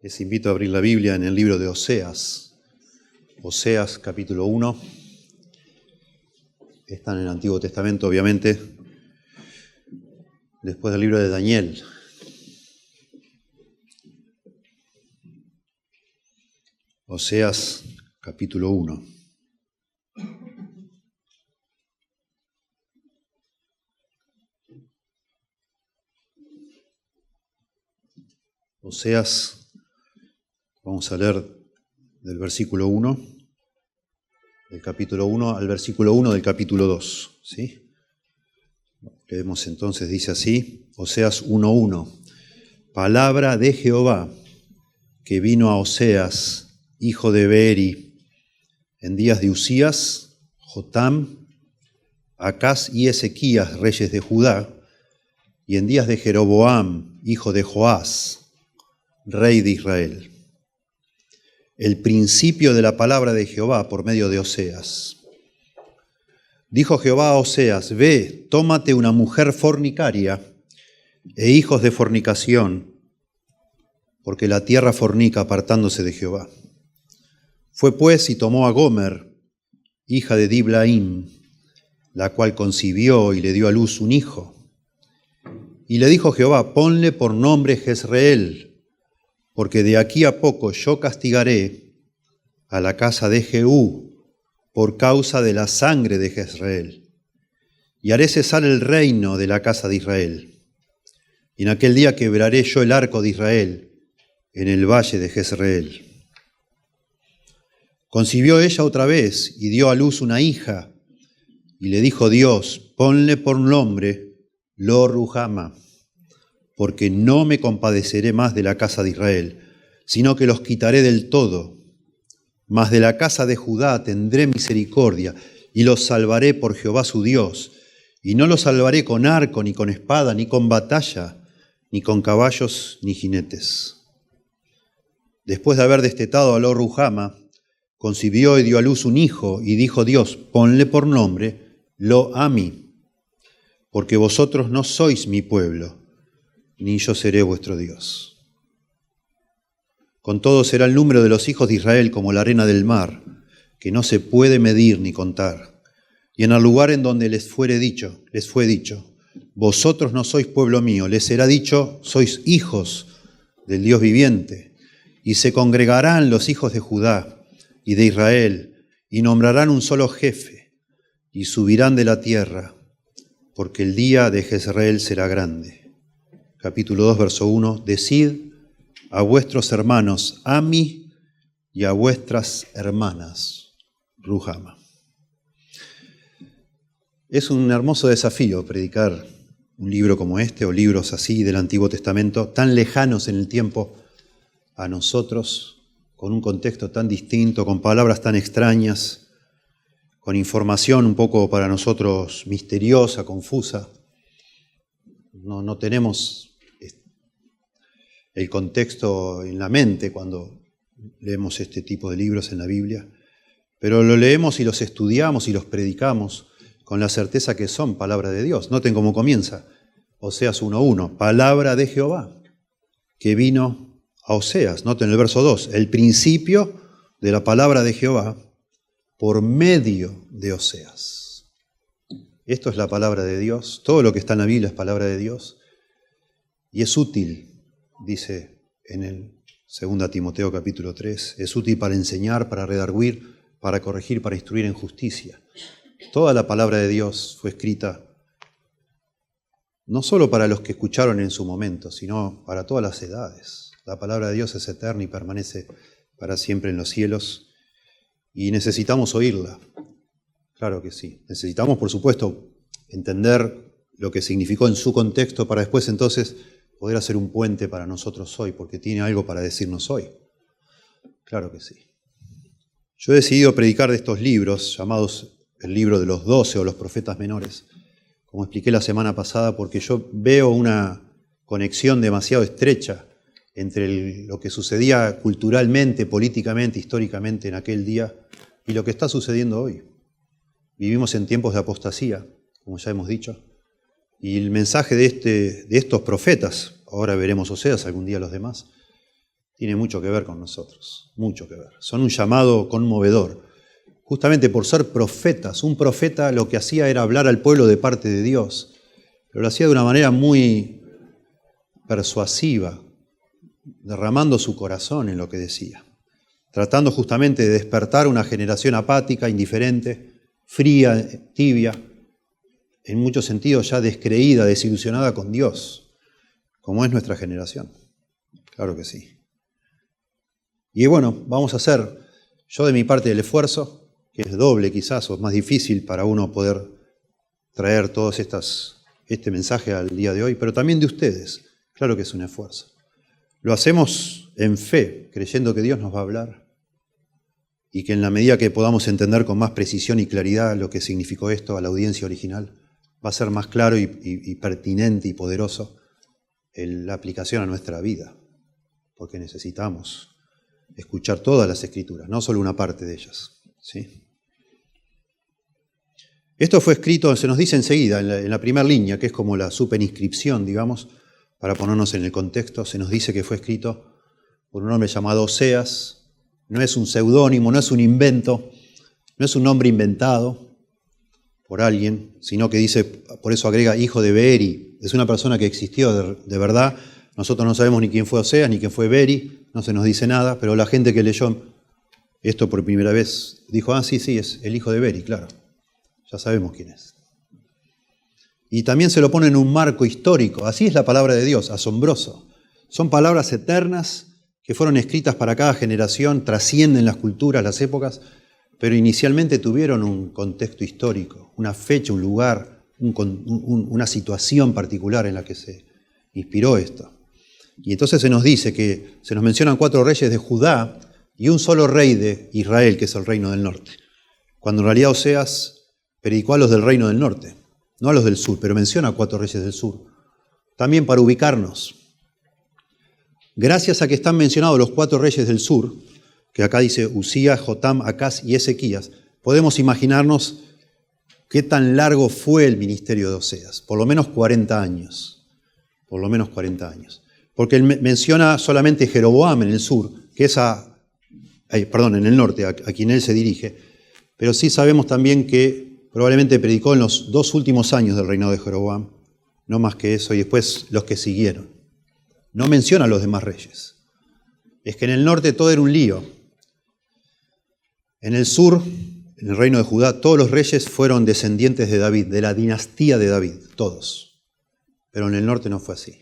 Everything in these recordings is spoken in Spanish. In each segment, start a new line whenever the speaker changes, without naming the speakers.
Les invito a abrir la Biblia en el libro de Oseas. Oseas capítulo 1. Está en el Antiguo Testamento, obviamente, después del libro de Daniel. Oseas capítulo 1. Oseas, vamos a leer del versículo 1, del capítulo 1 al versículo 1 del capítulo 2, ¿sí? Leemos entonces, dice así, Oseas 1:1. Palabra de Jehová que vino a Oseas, hijo de Beeri, en días de Usías, Jotam, Acaz y Ezequías, reyes de Judá, y en días de Jeroboam, hijo de Joás, rey de Israel. El principio de la palabra de Jehová por medio de Oseas. Dijo Jehová a Oseas: ve, tómate una mujer fornicaria e hijos de fornicación, porque la tierra fornica apartándose de Jehová. Fue pues y tomó a Gomer, hija de Diblaim, la cual concibió y le dio a luz un hijo. Y le dijo Jehová: ponle por nombre Jezreel, porque de aquí a poco yo castigaré a la casa de Jehú por causa de la sangre de Jezreel, y haré cesar el reino de la casa de Israel. Y en aquel día quebraré yo el arco de Israel en el valle de Jezreel. Concibió ella otra vez y dio a luz una hija, y le dijo Dios: ponle por nombre Lo-Ruhama, porque no me compadeceré más de la casa de Israel, sino que los quitaré del todo. Mas de la casa de Judá tendré misericordia, y los salvaré por Jehová su Dios, y no los salvaré con arco, ni con espada, ni con batalla, ni con caballos, ni jinetes. Después de haber destetado a Lo-Ruhama, concibió y dio a luz un hijo, y dijo Dios: ponle por nombre Lo-Ami, porque vosotros no sois mi pueblo, ni yo seré vuestro Dios. Con todo será el número de los hijos de Israel como la arena del mar, que no se puede medir ni contar. Y en el lugar en donde les fue dicho, vosotros no sois pueblo mío, les será dicho: sois hijos del Dios viviente. Y se congregarán los hijos de Judá y de Israel, y nombrarán un solo jefe, y subirán de la tierra, porque el día de Jezreel será grande. Capítulo 2, verso 1. Decid a vuestros hermanos Ami y a vuestras hermanas Ruhama. Es un hermoso desafío predicar un libro como este, o libros así del Antiguo Testamento, tan lejanos en el tiempo a nosotros, con un contexto tan distinto, con palabras tan extrañas, con información un poco para nosotros misteriosa, confusa. No tenemos el contexto en la mente cuando leemos este tipo de libros en la Biblia, pero lo leemos y los estudiamos y los predicamos con la certeza que son palabra de Dios. Noten cómo comienza Oseas 1:1, palabra de Jehová que vino a Oseas. Noten el verso 2, el principio de la palabra de Jehová por medio de Oseas. Esto es la palabra de Dios, todo lo que está en la Biblia es palabra de Dios y es útil. Dice en el 2 Timoteo capítulo 3, es útil para enseñar, para redarguir, para corregir, para instruir en justicia. Toda la palabra de Dios fue escrita no solo para los que escucharon en su momento, sino para todas las edades. La palabra de Dios es eterna y permanece para siempre en los cielos, y necesitamos oírla. Claro que sí. Necesitamos, por supuesto, entender lo que significó en su contexto para después entonces poder hacer un puente para nosotros hoy, porque tiene algo para decirnos hoy. Claro que sí. Yo he decidido predicar de estos libros, llamados el libro de los 12 o los profetas menores, como expliqué la semana pasada, porque yo veo una conexión demasiado estrecha entre lo que sucedía culturalmente, políticamente, históricamente en aquel día y lo que está sucediendo hoy. Vivimos en tiempos de apostasía, como ya hemos dicho, y el mensaje de estos profetas, ahora veremos Oseas, algún día los demás, tiene mucho que ver con nosotros, mucho que ver. Son un llamado conmovedor. Justamente por ser profetas, un profeta lo que hacía era hablar al pueblo de parte de Dios, pero lo hacía de una manera muy persuasiva, derramando su corazón en lo que decía, tratando justamente de despertar una generación apática, indiferente, fría, tibia, en muchos sentidos ya descreída, desilusionada con Dios, como es nuestra generación. Claro que sí. Y bueno, vamos a hacer, yo de mi parte, el esfuerzo, que es doble quizás, o es más difícil para uno poder traer todos este mensaje al día de hoy, pero también de ustedes. Claro que es un esfuerzo. Lo hacemos en fe, creyendo que Dios nos va a hablar y que en la medida que podamos entender con más precisión y claridad lo que significó esto a la audiencia original, va a ser más claro y pertinente y poderoso en la aplicación a nuestra vida, porque necesitamos escuchar todas las Escrituras, no solo una parte de ellas, ¿sí? Esto fue escrito, se nos dice enseguida, en la primera línea, que es como la superinscripción, digamos, para ponernos en el contexto, se nos dice que fue escrito por un hombre llamado Oseas. No es un seudónimo, no es un invento, no es un nombre inventado por alguien, sino que dice, por eso agrega hijo de Beeri. Es una persona que existió de verdad. Nosotros no sabemos ni quién fue Oseas, ni quién fue Beeri, no se nos dice nada, pero la gente que leyó esto por primera vez dijo, sí, es el hijo de Beeri, claro. Ya sabemos quién es. Y también se lo pone en un marco histórico. Así es la palabra de Dios, asombroso. Son palabras eternas que fueron escritas para cada generación, trascienden las culturas, las épocas, pero inicialmente tuvieron un contexto histórico, una fecha, un lugar, una situación particular en la que se inspiró esto. Y entonces se nos dice que se nos mencionan 4 reyes de Judá y un solo rey de Israel, que es el reino del norte. Cuando en realidad Oseas predicó a los del reino del norte, no a los del sur, pero menciona a 4 reyes del sur. También para ubicarnos. Gracias a que están mencionados los 4 reyes del sur, que acá dice Usías, Jotam, Acaz y Ezequías, podemos imaginarnos qué tan largo fue el ministerio de Oseas. Por lo menos 40 años. Por lo menos 40 años. Porque él menciona solamente Jeroboam en el sur, que es en el norte, a quien él se dirige. Pero sí sabemos también que probablemente predicó en los 2 últimos años del reinado de Jeroboam, no más que eso, y después los que siguieron. No menciona a los demás reyes. Es que en el norte todo era un lío. En el sur, en el reino de Judá, todos los reyes fueron descendientes de David, de la dinastía de David, todos. Pero en el norte no fue así.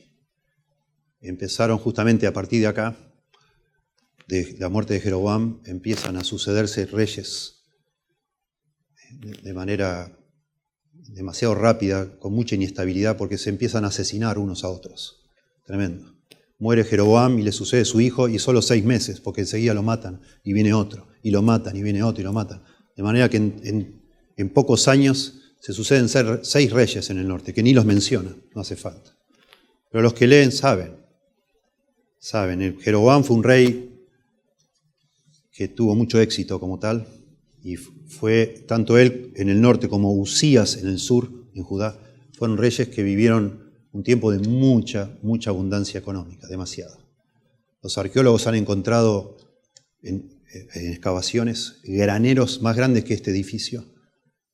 Empezaron justamente a partir de acá, de la muerte de Jeroboam, empiezan a sucederse reyes de manera demasiado rápida, con mucha inestabilidad, porque se empiezan a asesinar unos a otros. Tremendo. Muere Jeroboam y le sucede su hijo, y solo 6 meses, porque enseguida lo matan y viene otro, y lo matan y viene otro y lo matan. De manera que en pocos años se suceden 6 reyes en el norte, que ni los menciona, no hace falta. Pero los que leen saben. Jeroboam fue un rey que tuvo mucho éxito como tal, y fue tanto él en el norte como Usías en el sur, en Judá, fueron reyes que vivieron un tiempo de mucha abundancia económica, demasiado. Los arqueólogos han encontrado en excavaciones graneros más grandes que este edificio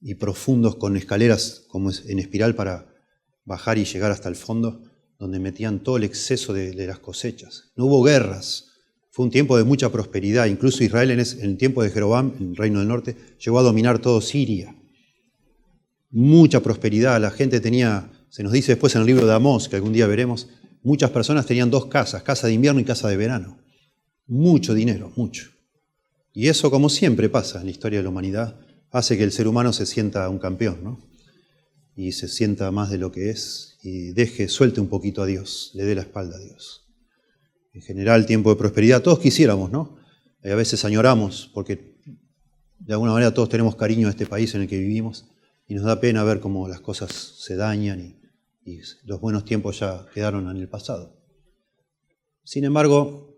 y profundos con escaleras como en espiral para bajar y llegar hasta el fondo, donde metían todo el exceso de las cosechas. No hubo guerras. Fue un tiempo de mucha prosperidad. Incluso Israel en el tiempo de Jeroboam, en el reino del norte, llegó a dominar todo Siria. Mucha prosperidad. La gente tenía, se nos dice después en el libro de Amós, que algún día veremos, muchas personas tenían 2 casas, casa de invierno y casa de verano. Mucho dinero, mucho. Y eso, como siempre pasa en la historia de la humanidad, hace que el ser humano se sienta un campeón, ¿no? Y se sienta más de lo que es y suelte un poquito a Dios, le dé la espalda a Dios. En general, tiempo de prosperidad, todos quisiéramos, ¿no? A veces añoramos, porque de alguna manera todos tenemos cariño a este país en el que vivimos y nos da pena ver cómo las cosas se dañan y los buenos tiempos ya quedaron en el pasado. Sin embargo,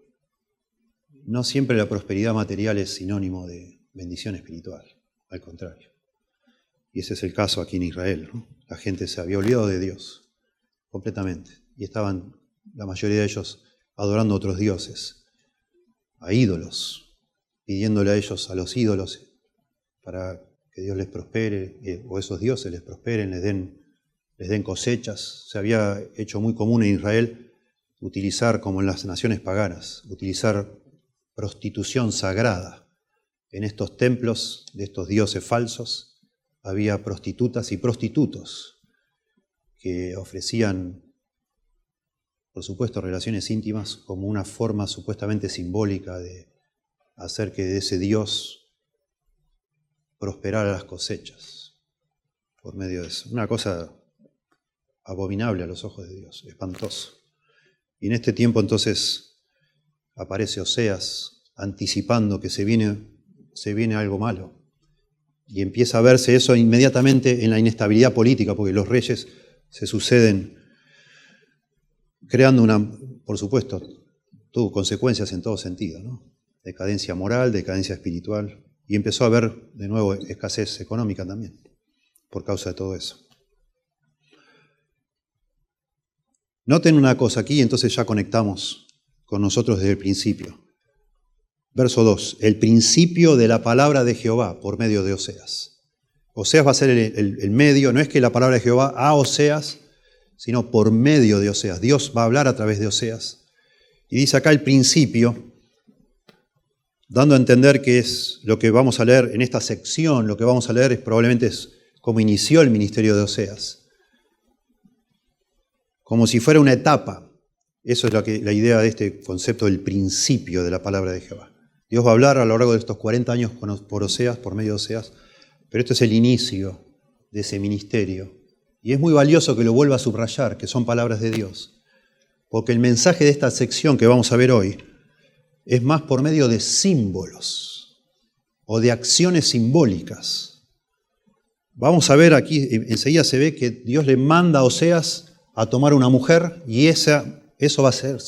no siempre la prosperidad material es sinónimo de bendición espiritual, al contrario. Y ese es el caso aquí en Israel, ¿no? La gente se había olvidado de Dios completamente y estaban, la mayoría de ellos, adorando a otros dioses. a ídolos, pidiéndole a ellos, a los ídolos, para que Dios les prospere, o esos dioses les prosperen, les den cosechas. Se había hecho muy común en Israel utilizar, como en las naciones paganas, utilizar prostitución sagrada. En estos templos de estos dioses falsos había prostitutas y prostitutos que ofrecían, por supuesto, relaciones íntimas como una forma supuestamente simbólica de hacer que de ese Dios prosperara las cosechas por medio de eso. Una cosa abominable a los ojos de Dios, espantoso. Y en este tiempo entonces aparece Oseas anticipando que se viene algo malo. Y empieza a verse eso inmediatamente en la inestabilidad política, porque los reyes se suceden creando por supuesto, tuvo consecuencias en todo sentido, ¿no? Decadencia moral, decadencia espiritual, y empezó a haber de nuevo escasez económica también, por causa de todo eso. Noten una cosa aquí, entonces ya conectamos con nosotros desde el principio. Verso 2, el principio de la palabra de Jehová por medio de Oseas. Oseas va a ser el medio, no es que la palabra de Jehová a Oseas, sino por medio de Oseas. Dios va a hablar a través de Oseas. Y dice acá el principio, dando a entender que es lo que vamos a leer en esta sección, lo que vamos a leer probablemente es cómo inició el ministerio de Oseas. Como si fuera una etapa. Eso es la idea de este concepto del principio de la palabra de Jehová. Dios va a hablar a lo largo de estos 40 años por Oseas, por medio de Oseas, pero esto es el inicio de ese ministerio. Y es muy valioso que lo vuelva a subrayar, que son palabras de Dios, porque el mensaje de esta sección que vamos a ver hoy es más por medio de símbolos o de acciones simbólicas. Vamos a ver aquí, enseguida se ve que Dios le manda a Oseas a tomar una mujer y eso va a ser,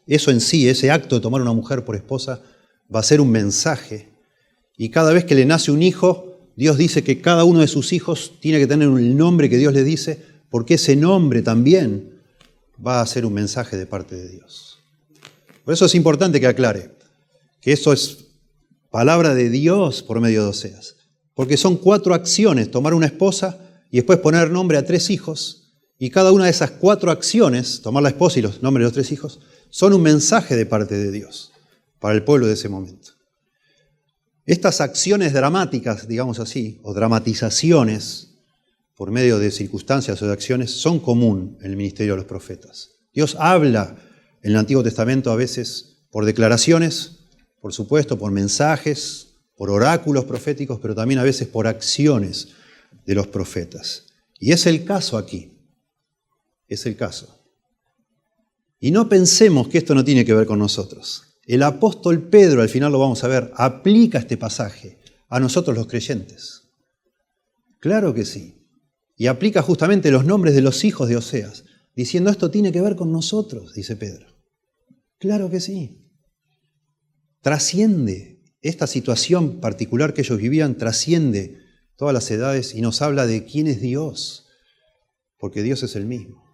eso en sí, ese acto de tomar una mujer por esposa, va a ser un mensaje. Y cada vez que le nace un hijo, Dios dice que cada uno de sus hijos tiene que tener el nombre que Dios le dice, porque ese nombre también va a ser un mensaje de parte de Dios. Por eso es importante que aclare que eso es palabra de Dios por medio de Oseas. Porque son 4 acciones, tomar una esposa y después poner nombre a 3 hijos. Y cada una de esas 4 acciones, tomar la esposa y los nombres de los 3 hijos, son un mensaje de parte de Dios para el pueblo de ese momento. Estas acciones dramáticas, digamos así, o dramatizaciones por medio de circunstancias o de acciones, son común en el ministerio de los profetas. Dios habla en el Antiguo Testamento a veces por declaraciones, por supuesto, por mensajes, por oráculos proféticos, pero también a veces por acciones de los profetas. Y es el caso aquí. Es el caso. Y no pensemos que esto no tiene que ver con nosotros. El apóstol Pedro, al final lo vamos a ver, aplica este pasaje a nosotros los creyentes. Claro que sí. Y aplica justamente los nombres de los hijos de Oseas, diciendo esto tiene que ver con nosotros, dice Pedro. Claro que sí. Trasciende esta situación particular que ellos vivían, trasciende todas las edades y nos habla de quién es Dios, porque Dios es el mismo.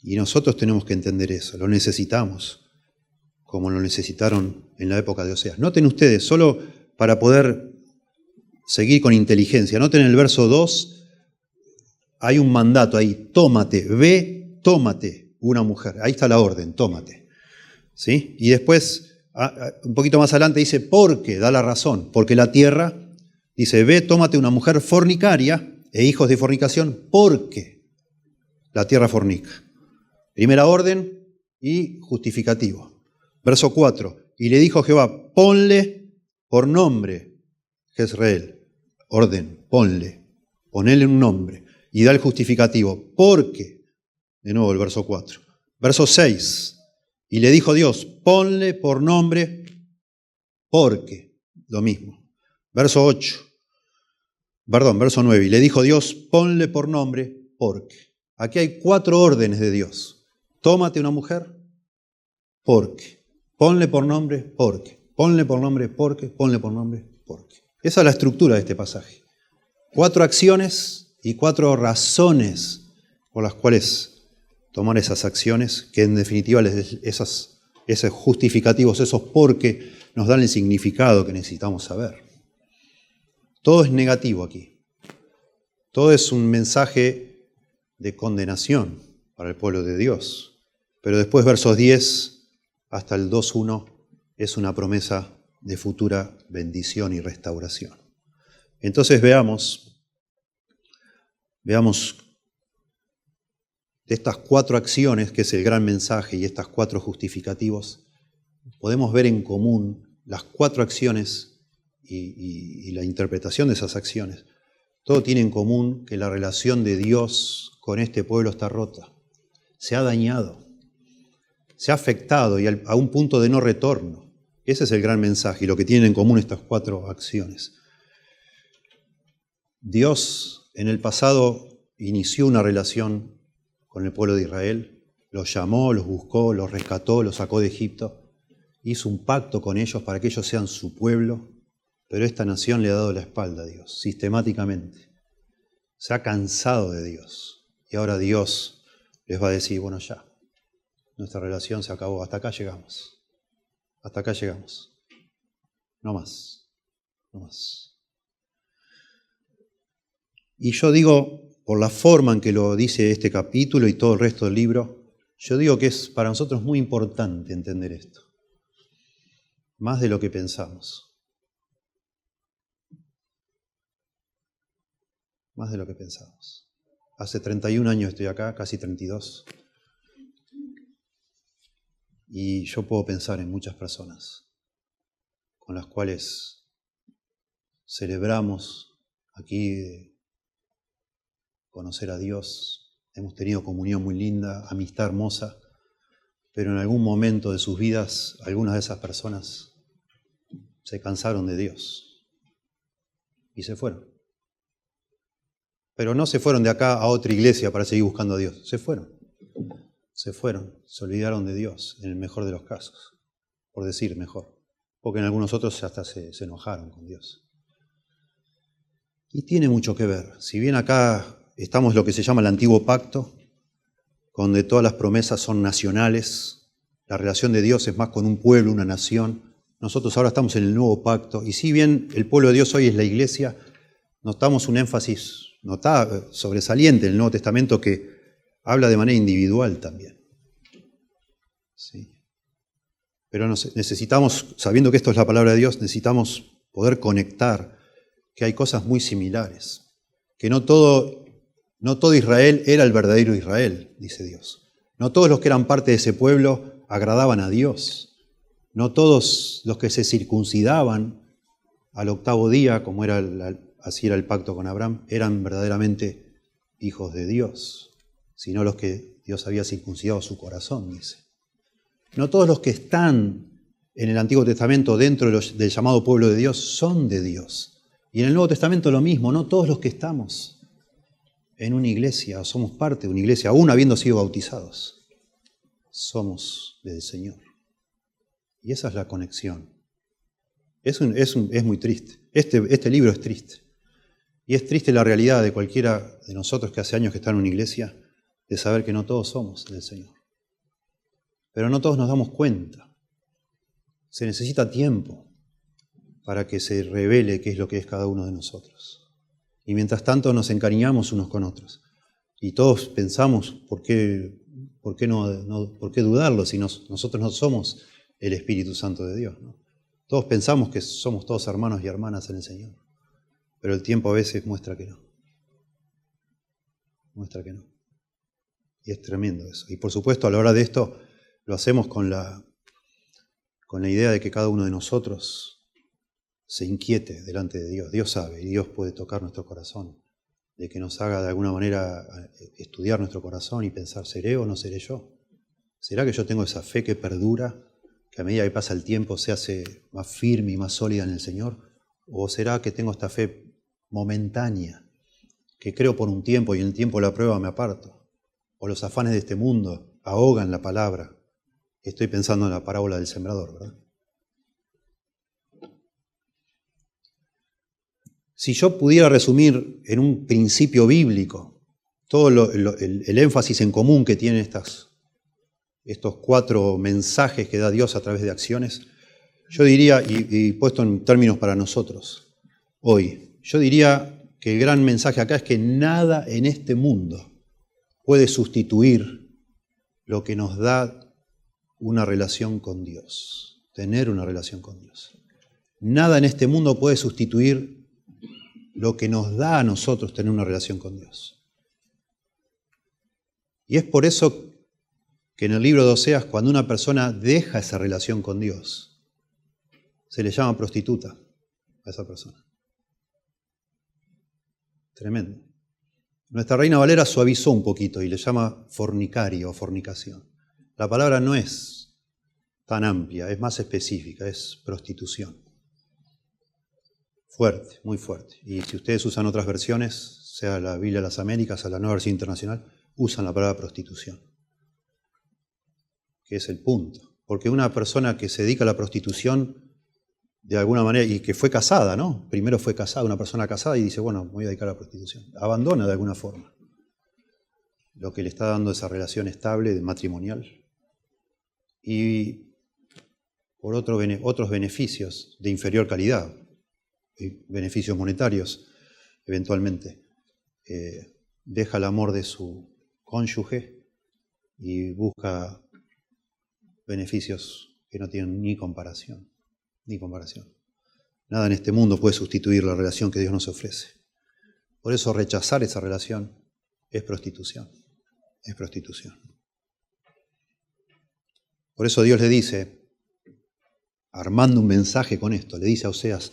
Y nosotros tenemos que entender eso, lo necesitamos, como lo necesitaron en la época de Oseas. Noten ustedes, solo para poder seguir con inteligencia, noten en el verso 2, hay un mandato ahí, tómate, ve, tómate una mujer. Ahí está la orden, tómate. ¿Sí? Y después, un poquito más adelante dice, porque, da la razón, porque la tierra, dice, ve, tómate una mujer fornicaria e hijos de fornicación, porque la tierra fornica. Primera orden y justificativo. Verso 4, y le dijo Jehová, ponle por nombre Jezreel. Orden, ponele un nombre. Y da el justificativo, porque, de nuevo el verso 4. Verso 6, y le dijo Dios, ponle por nombre, porque, lo mismo. Verso 9, y le dijo Dios, ponle por nombre, porque. Aquí hay 4 órdenes de Dios. Tómate una mujer, porque. Ponle por nombre, porque. Ponle por nombre, porque. Ponle por nombre, porque. Esa es la estructura de este pasaje. 4 acciones y 4 razones por las cuales tomar esas acciones, que en definitiva esas esos justificativos, esos porque nos dan el significado que necesitamos saber. Todo es negativo aquí. Todo es un mensaje de condenación para el pueblo de Dios. Pero después, versos 10 hasta el 2:1, es una promesa de futura bendición y restauración. Entonces veamos de estas 4 acciones, que es el gran mensaje, y estas 4 justificativos, podemos ver en común las 4 acciones y la interpretación de esas acciones. Todo tiene en común que la relación de Dios con este pueblo está rota, se ha dañado, se ha afectado y a un punto de no retorno. Ese es el gran mensaje y lo que tienen en común estas 4 acciones. Dios en el pasado inició una relación con el pueblo de Israel, los llamó, los buscó, los rescató, los sacó de Egipto, hizo un pacto con ellos para que ellos sean su pueblo, pero esta nación le ha dado la espalda a Dios, sistemáticamente. Se ha cansado de Dios y ahora Dios les va a decir, bueno ya, nuestra relación se acabó, hasta acá llegamos, no más, no más. Y yo digo, por la forma en que lo dice este capítulo y todo el resto del libro, yo digo que es para nosotros muy importante entender esto, más de lo que pensamos. Más de lo que pensamos. Hace 31 años estoy acá, casi 32. Y yo puedo pensar en muchas personas con las cuales celebramos aquí conocer a Dios. Hemos tenido comunión muy linda, amistad hermosa, pero en algún momento de sus vidas, algunas de esas personas se cansaron de Dios y se fueron. Pero no se fueron de acá a otra iglesia para seguir buscando a Dios. Se fueron, se olvidaron de Dios, en el mejor de los casos, por decir mejor. Porque en algunos otros hasta se enojaron con Dios. Y tiene mucho que ver. Si bien acá estamos en lo que se llama el Antiguo Pacto, donde todas las promesas son nacionales, la relación de Dios es más con un pueblo, una nación. Nosotros ahora estamos en el Nuevo Pacto. Y si bien el pueblo de Dios hoy es la iglesia, notamos un énfasis sobresaliente en el Nuevo Testamento que habla de manera individual también. ¿Sí? Pero necesitamos, sabiendo que esto es la palabra de Dios, necesitamos poder conectar que hay cosas muy similares, que no todo Israel era el verdadero Israel, dice Dios. No todos los que eran parte de ese pueblo agradaban a Dios. No todos los que se circuncidaban al 8º día, como así era el pacto con Abraham, eran verdaderamente hijos de Dios, sino los que Dios había circuncidado su corazón, dice. No todos los que están en el Antiguo Testamento dentro del llamado pueblo de Dios son de Dios. Y en el Nuevo Testamento lo mismo, no todos los que estamos en una iglesia, somos parte de una iglesia, aún habiendo sido bautizados, somos del Señor. Y esa es la conexión. Es muy triste. Este libro es triste. Y es triste la realidad de cualquiera de nosotros que hace años que está en una iglesia, de saber que no todos somos del Señor. Pero no todos nos damos cuenta. Se necesita tiempo para que se revele qué es lo que es cada uno de nosotros. Y mientras tanto nos encariñamos unos con otros. Y todos pensamos, ¿por qué dudarlo si nosotros no somos el Espíritu Santo de Dios, ¿no? Todos pensamos que somos todos hermanos y hermanas en el Señor. Pero el tiempo a veces muestra que no. Muestra que no. Y es tremendo eso. Y por supuesto, a la hora de esto, lo hacemos con la idea de que cada uno de nosotros se inquiete delante de Dios. Dios sabe y Dios puede tocar nuestro corazón. De que nos haga de alguna manera estudiar nuestro corazón y pensar, ¿seré o no seré yo? ¿Será que yo tengo esa fe que perdura, que a medida que pasa el tiempo se hace más firme y más sólida en el Señor? ¿O será que tengo esta fe momentánea, que creo por un tiempo y en el tiempo de la prueba me aparto? ¿O los afanes de este mundo ahogan la palabra? Estoy pensando en la parábola del sembrador, ¿verdad? Si yo pudiera resumir en un principio bíblico todo el énfasis en común que tienen estos 4 mensajes que da Dios a través de acciones, yo diría, y puesto en términos para nosotros hoy, yo diría que el gran mensaje acá es que nada en este mundo puede sustituir lo que nos da una relación con Dios, tener una relación con Dios. Nada en este mundo puede sustituir lo que nos da a nosotros tener una relación con Dios. Y es por eso que en el libro de Oseas, cuando una persona deja esa relación con Dios, se le llama prostituta a esa persona. Tremendo. Nuestra Reina Valera suavizó un poquito y le llama fornicario o fornicación. La palabra no es tan amplia, es más específica, es prostitución. Fuerte, muy fuerte. Y si ustedes usan otras versiones, sea la Biblia de las Américas o la Nueva Versión Internacional, usan la palabra prostitución, que es el punto. Porque una persona que se dedica a la prostitución, de alguna manera, y que fue casada, ¿no? Primero fue casada, una persona casada, y dice, bueno, me voy a dedicar a la prostitución. Abandona de alguna forma lo que le está dando esa relación estable, matrimonial. Y por otros beneficios de inferior calidad, beneficios monetarios, eventualmente, deja el amor de su cónyuge y busca beneficios que no tienen ni comparación. Nada en este mundo puede sustituir la relación que Dios nos ofrece. Por eso rechazar esa relación es prostitución. Es prostitución. Por eso Dios le dice, armando un mensaje con esto, le dice a Oseas,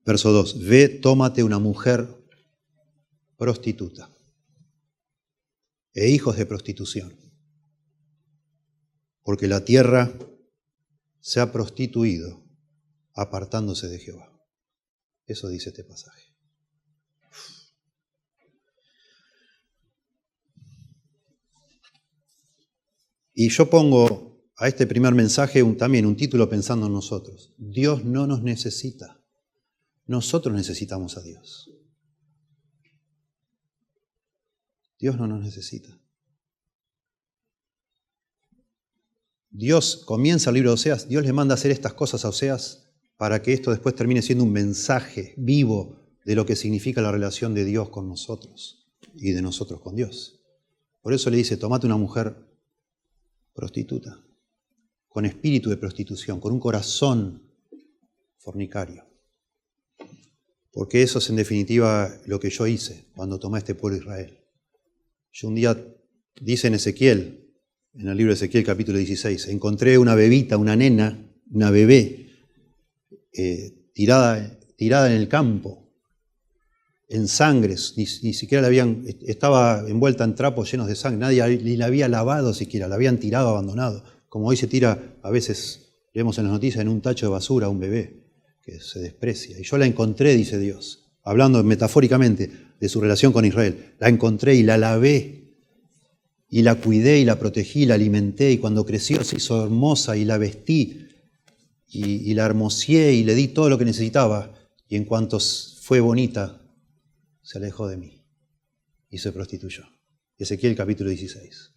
verso 2, ve, tómate una mujer prostituta e hijos de prostitución, porque la tierra se ha prostituido apartándose de Jehová. Eso dice este pasaje. Y yo pongo a este primer mensaje también un título pensando en nosotros. Dios no nos necesita. Nosotros necesitamos a Dios. Dios no nos necesita. Dios comienza el libro de Oseas, Dios le manda a hacer estas cosas a Oseas para que esto después termine siendo un mensaje vivo de lo que significa la relación de Dios con nosotros y de nosotros con Dios. Por eso le dice, tomate una mujer prostituta, con espíritu de prostitución, con un corazón fornicario. Porque eso es en definitiva lo que yo hice cuando tomé a este pueblo de Israel. Yo un día, dice en Ezequiel, en el libro de Ezequiel capítulo 16, encontré una bebita, una nena, una bebé, tirada en el campo, en sangres, ni siquiera estaba envuelta en trapos llenos de sangre, nadie ni la había lavado siquiera, la habían tirado, abandonado, como hoy se tira, a veces leemos en las noticias, en un tacho de basura a un bebé que se desprecia. Y yo la encontré, dice Dios, hablando metafóricamente de su relación con Israel, la encontré y la lavé, y la cuidé y la protegí, y la alimenté, y cuando creció se hizo hermosa y la vestí, y la hermoseé y le di todo lo que necesitaba, y en cuanto fue bonita, se alejó de mí y se prostituyó. Ezequiel capítulo 16.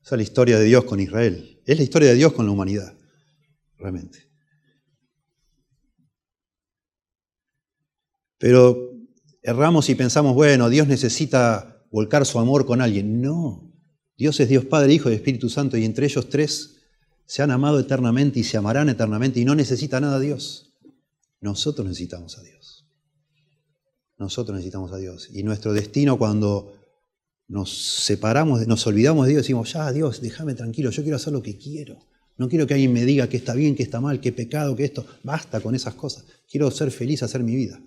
Esa es la historia de Dios con Israel. Es la historia de Dios con la humanidad, realmente. Pero erramos y pensamos, bueno, Dios necesita volcar su amor con alguien. No. Dios es Dios Padre, Hijo y Espíritu Santo, y entre ellos tres se han amado eternamente y se amarán eternamente y no necesita nada a Dios. Nosotros necesitamos a Dios. Nosotros necesitamos a Dios. Y nuestro destino cuando nos separamos, nos olvidamos de Dios, decimos, ya Dios, déjame tranquilo, yo quiero hacer lo que quiero. No quiero que alguien me diga que está bien, que está mal, que pecado, que esto. Basta con esas cosas. Quiero ser feliz, hacer mi vida.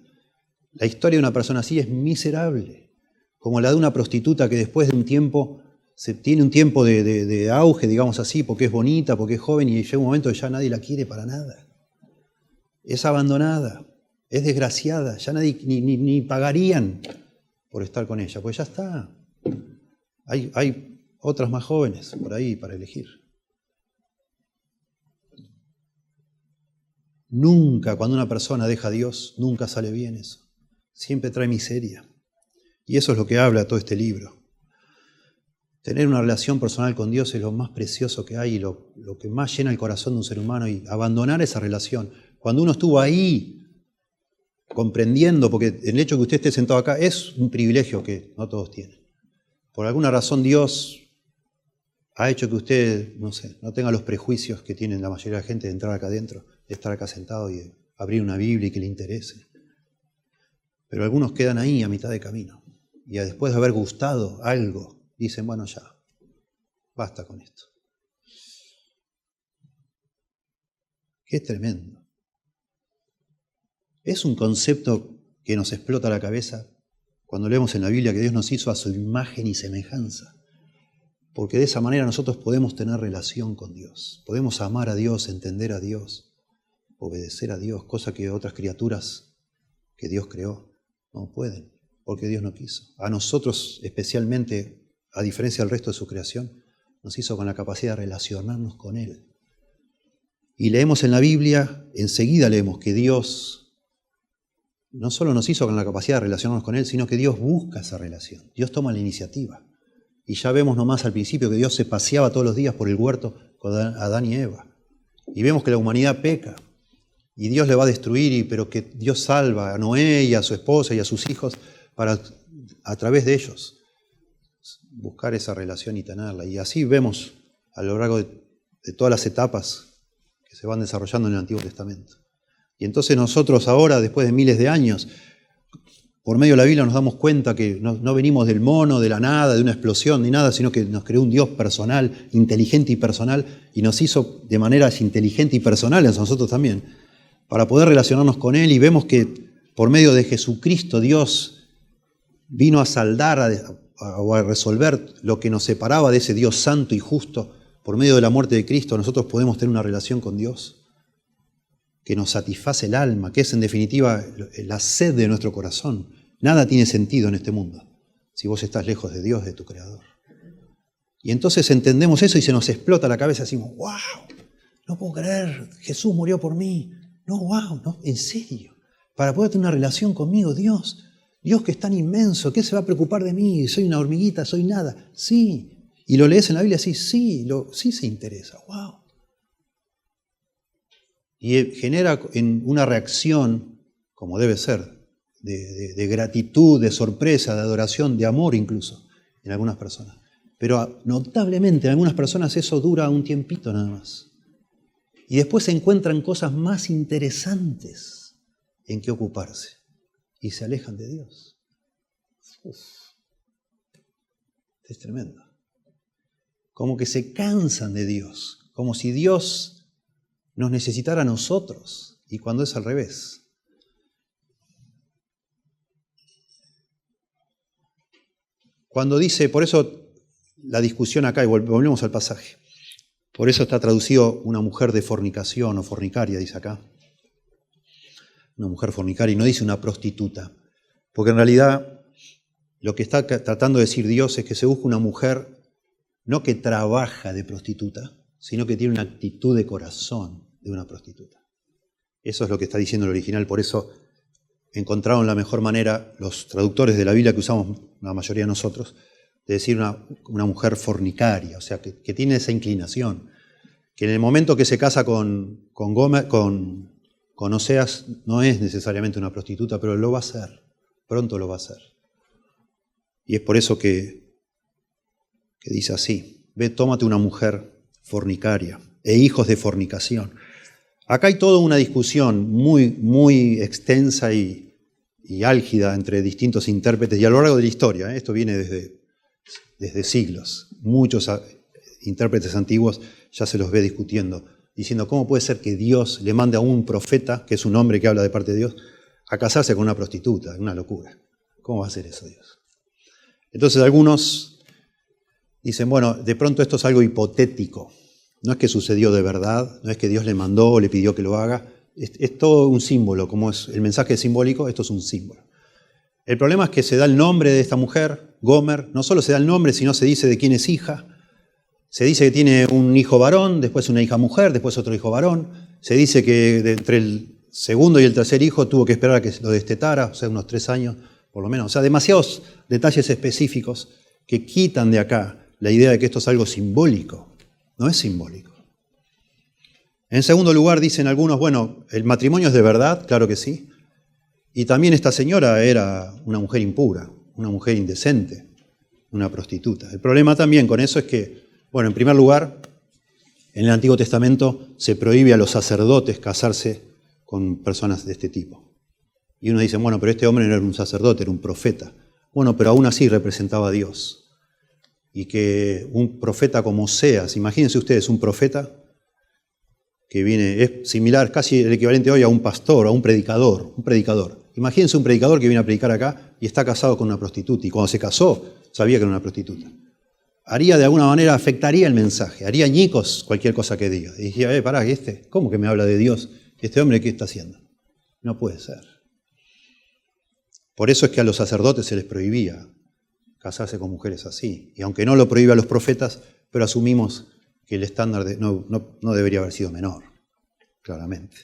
La historia de una persona así es miserable, como la de una prostituta que después de un tiempo, tiene un tiempo de auge, digamos así, porque es bonita, porque es joven, y llega un momento que ya nadie la quiere para nada. Es abandonada, es desgraciada, ya nadie ni pagarían por estar con ella, pues ya está. Hay otras más jóvenes por ahí para elegir. Nunca, cuando una persona deja a Dios, nunca sale bien eso. Siempre trae miseria. Y eso es lo que habla todo este libro. Tener una relación personal con Dios es lo más precioso que hay y lo que más llena el corazón de un ser humano, y abandonar esa relación. Cuando uno estuvo ahí, comprendiendo, porque el hecho de que usted esté sentado acá es un privilegio que no todos tienen. Por alguna razón Dios ha hecho que usted, no tenga los prejuicios que tienen la mayoría de la gente de entrar acá adentro, de estar acá sentado y de abrir una Biblia y que le interese. Pero algunos quedan ahí a mitad de camino y después de haber gustado algo, dicen, bueno, ya, basta con esto. Qué tremendo. Es un concepto que nos explota la cabeza cuando leemos en la Biblia que Dios nos hizo a su imagen y semejanza. Porque de esa manera nosotros podemos tener relación con Dios. Podemos amar a Dios, entender a Dios, obedecer a Dios, cosa que otras criaturas que Dios creó no pueden, porque Dios no quiso. A nosotros especialmente, a diferencia del resto de su creación, nos hizo con la capacidad de relacionarnos con Él. Y leemos en la Biblia, enseguida leemos que Dios no solo nos hizo con la capacidad de relacionarnos con Él, sino que Dios busca esa relación. Dios toma la iniciativa. Y ya vemos nomás al principio que Dios se paseaba todos los días por el huerto con Adán y Eva. Y vemos que la humanidad peca. Y Dios le va a destruir, pero que Dios salva a Noé y a su esposa y a sus hijos para, a través de ellos, buscar esa relación y tenerla. Y así vemos a lo largo de todas las etapas que se van desarrollando en el Antiguo Testamento. Y entonces nosotros ahora, después de miles de años, por medio de la Biblia nos damos cuenta que no venimos del mono, de la nada, de una explosión, ni nada, sino que nos creó un Dios personal, inteligente y personal, y nos hizo de maneras inteligentes y personales a nosotros también, para poder relacionarnos con Él. Y vemos que por medio de Jesucristo Dios vino a saldar o a resolver lo que nos separaba de ese Dios santo y justo. Por medio de la muerte de Cristo nosotros podemos tener una relación con Dios que nos satisface el alma, que es en definitiva la sed de nuestro corazón. Nada tiene sentido en este mundo si vos estás lejos de Dios, de tu Creador. Y entonces entendemos eso y se nos explota la cabeza, decimos, wow, no puedo creer, Jesús murió por mí. No, wow, no, en serio, para poder tener una relación conmigo, Dios que es tan inmenso, ¿qué se va a preocupar de mí? Soy una hormiguita, soy nada. Sí, y lo lees en la Biblia así, sí se interesa, wow. Y genera en una reacción, como debe ser, de gratitud, de sorpresa, de adoración, de amor incluso, en algunas personas. Pero notablemente en algunas personas eso dura un tiempito nada más. Y después se encuentran cosas más interesantes en que ocuparse y se alejan de Dios. Es tremendo. Como que se cansan de Dios, como si Dios nos necesitara a nosotros, y cuando es al revés. Cuando dice, por eso la discusión acá, y volvemos al pasaje, por eso está traducido una mujer de fornicación o fornicaria, dice acá. Una mujer fornicaria, y no dice una prostituta. Porque en realidad lo que está tratando de decir Dios es que se busca una mujer no que trabaja de prostituta, sino que tiene una actitud de corazón de una prostituta. Eso es lo que está diciendo el original. Por eso encontraron la mejor manera, los traductores de la Biblia que usamos la mayoría de nosotros, de decir una mujer fornicaria, o sea, que tiene esa inclinación, que en el momento que se casa con Oseas no es necesariamente una prostituta, pero lo va a ser, pronto lo va a ser. Y es por eso que dice así, ve, tómate una mujer fornicaria e hijos de fornicación. Acá hay toda una discusión muy, muy extensa y álgida entre distintos intérpretes y a lo largo de la historia. Esto viene desde siglos. Muchos intérpretes antiguos ya se los ve discutiendo, diciendo cómo puede ser que Dios le mande a un profeta, que es un hombre que habla de parte de Dios, a casarse con una prostituta. Una locura. ¿Cómo va a hacer eso Dios? Entonces algunos dicen, bueno, de pronto esto es algo hipotético. No es que sucedió de verdad, no es que Dios le mandó o le pidió que lo haga. Es todo un símbolo, como es el mensaje simbólico, esto es un símbolo. El problema es que se da el nombre de esta mujer, Gomer, no solo se da el nombre, sino se dice de quién es hija. Se dice que tiene un hijo varón, después una hija mujer, después otro hijo varón. Se dice que entre el segundo y el tercer hijo tuvo que esperar a que lo destetara, o sea, unos 3 años por lo menos. O sea, demasiados detalles específicos que quitan de acá la idea de que esto es algo simbólico. No es simbólico. En segundo lugar, dicen algunos, bueno, ¿el matrimonio es de verdad? Claro que sí. Y también esta señora era una mujer impura, una mujer indecente, una prostituta. El problema también con eso es que, bueno, en primer lugar, en el Antiguo Testamento se prohíbe a los sacerdotes casarse con personas de este tipo. Y uno dice, bueno, pero este hombre no era un sacerdote, era un profeta. Bueno, pero aún así representaba a Dios. Y que un profeta como Oseas, imagínense ustedes un profeta que viene, es similar, casi el equivalente hoy a un pastor, a un predicador. Imagínense un predicador que viene a predicar acá y está casado con una prostituta. Y cuando se casó, sabía que era una prostituta. Haría de alguna manera, afectaría el mensaje, haría añicos cualquier cosa que diga. Y decía, pará, ¿cómo que me habla de Dios? ¿Este hombre qué está haciendo? No puede ser. Por eso es que a los sacerdotes se les prohibía casarse con mujeres así. Y aunque no lo prohíbe a los profetas, pero asumimos que el estándar no debería haber sido menor, claramente.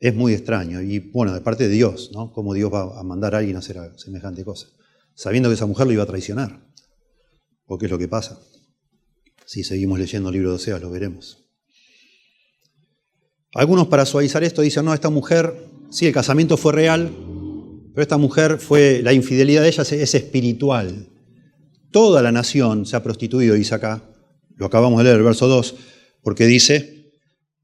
Es muy extraño. Y bueno, de parte de Dios, ¿no? Cómo Dios va a mandar a alguien a hacer semejante cosa, sabiendo que esa mujer lo iba a traicionar. Porque es lo que pasa. Si seguimos leyendo el libro de Oseas, lo veremos. Algunos, para suavizar esto, dicen, no, esta mujer, sí, el casamiento fue real, pero esta mujer la infidelidad de ella es espiritual. Toda la nación se ha prostituido, dice acá, lo acabamos de leer, el verso 2, porque dice,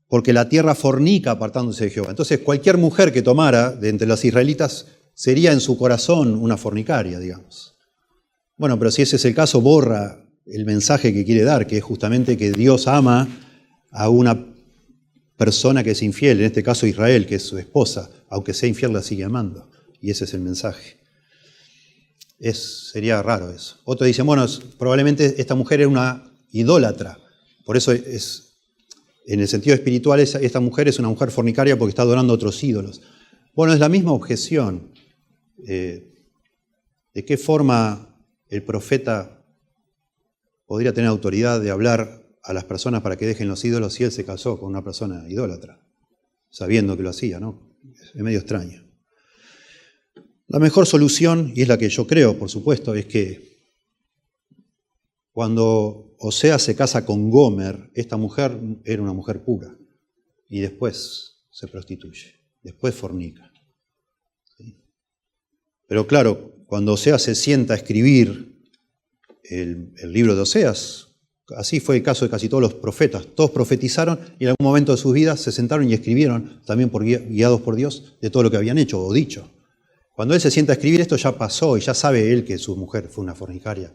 porque la tierra fornica apartándose de Jehová. Entonces, cualquier mujer que tomara de entre las israelitas sería en su corazón una fornicaria, digamos. Bueno, pero si ese es el caso, borra el mensaje que quiere dar, que es justamente que Dios ama a una persona que es infiel, en este caso Israel, que es su esposa, aunque sea infiel la sigue amando. Y ese es el mensaje. Sería raro eso. Otro dice, bueno, probablemente esta mujer era una idólatra. Por eso en el sentido espiritual, esta mujer es una mujer fornicaria porque está adorando a otros ídolos. Bueno, es la misma objeción. ¿De qué forma el profeta podría tener autoridad de hablar a las personas para que dejen los ídolos si él se casó con una persona idólatra, sabiendo que lo hacía, ¿no? Es medio extraño. La mejor solución, y es la que yo creo, por supuesto, es que cuando Oseas se casa con Gomer, esta mujer era una mujer pura, y después se prostituye, después fornica. ¿Sí? Pero claro, cuando Oseas se sienta a escribir el libro de Oseas, así fue el caso de casi todos los profetas. Todos profetizaron y en algún momento de sus vidas se sentaron y escribieron, también guiados por Dios, de todo lo que habían hecho o dicho. Cuando él se sienta a escribir esto ya pasó y ya sabe él que su mujer fue una fornicaria.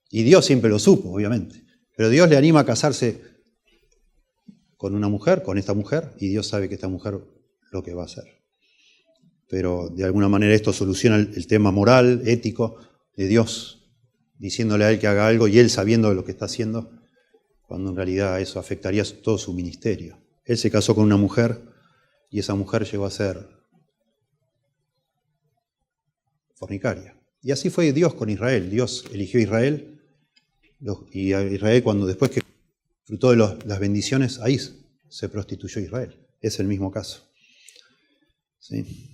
Y Dios siempre lo supo, obviamente. Pero Dios le anima a casarse con una mujer, con esta mujer, y Dios sabe que esta mujer lo que va a hacer. Pero de alguna manera esto soluciona el tema moral, ético de Dios, diciéndole a él que haga algo y él sabiendo lo que está haciendo, cuando en realidad eso afectaría todo su ministerio. Él se casó con una mujer y esa mujer llegó a ser fornicaria. Y así fue Dios con Israel. Dios eligió a Israel y a Israel después que disfrutó de las bendiciones, ahí se prostituyó Israel. Es el mismo caso. ¿Sí?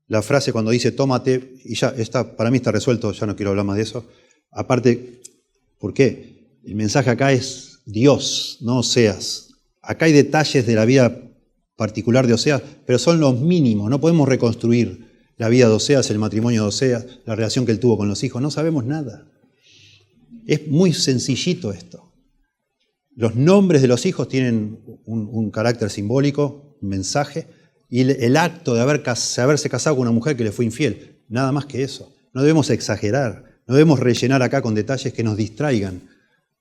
La frase cuando dice tómate, y ya está, para mí está resuelto, ya no quiero hablar más de eso. Aparte, ¿por qué? El mensaje acá es Dios, no Oseas. Acá hay detalles de la vida particular de Oseas, pero son los mínimos. No podemos reconstruir la vida de Oseas, el matrimonio de Oseas, la relación que él tuvo con los hijos. No sabemos nada. Es muy sencillito esto. Los nombres de los hijos tienen un carácter simbólico, un mensaje, y el acto de haberse casado con una mujer que le fue infiel, nada más que eso. No debemos exagerar, no debemos rellenar acá con detalles que nos distraigan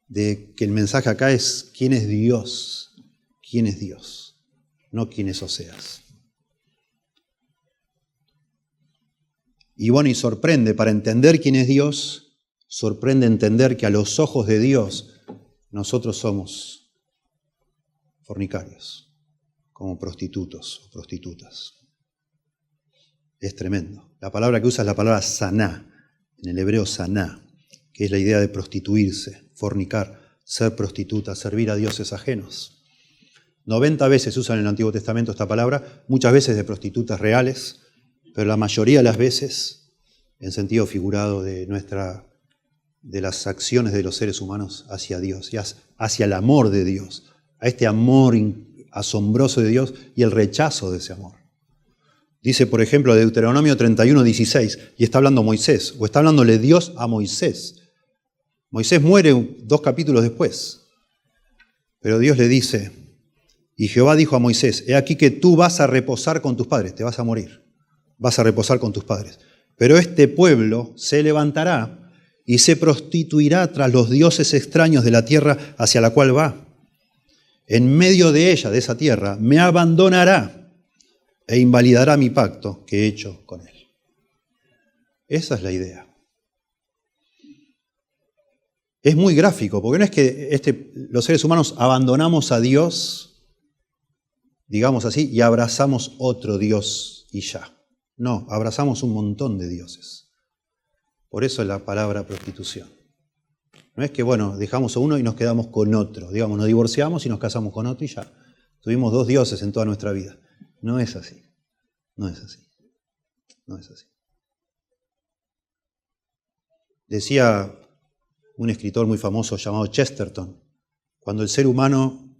de que el mensaje acá es quién es Dios, no quién es Oseas. Y bueno, y sorprende, para entender quién es Dios, sorprende entender que a los ojos de Dios nosotros somos fornicarios, como prostitutos o prostitutas. Es tremendo. La palabra que usa es la palabra saná, en el hebreo saná, que es la idea de prostituirse, fornicar, ser prostituta, servir a dioses ajenos. 90 veces usan en el Antiguo Testamento esta palabra, muchas veces de prostitutas reales, pero la mayoría de las veces en sentido figurado de las acciones de los seres humanos hacia Dios y hacia el amor de Dios, a este amor asombroso de Dios y el rechazo de ese amor. Dice, por ejemplo, Deuteronomio 31:16, y está hablando Moisés, o está hablándole Dios a Moisés. Moisés muere 2 capítulos después, pero Dios le dice, y Jehová dijo a Moisés, he aquí que tú vas a reposar con tus padres, te vas a morir, vas a reposar con tus padres. Pero este pueblo se levantará y se prostituirá tras los dioses extraños de la tierra hacia la cual va. En medio de ella, de esa tierra, me abandonará e invalidará mi pacto que he hecho con él. Esa es la idea. Es muy gráfico, porque no es que los seres humanos abandonamos a Dios, digamos así, y abrazamos otro Dios y ya. No, abrazamos un montón de dioses. Por eso es la palabra prostitución. No es que, bueno, dejamos a uno y nos quedamos con otro. Digamos, nos divorciamos y nos casamos con otro y ya. Tuvimos 2 dioses en toda nuestra vida. No es así. No es así. No es así. Decía un escritor muy famoso llamado Chesterton, cuando el ser humano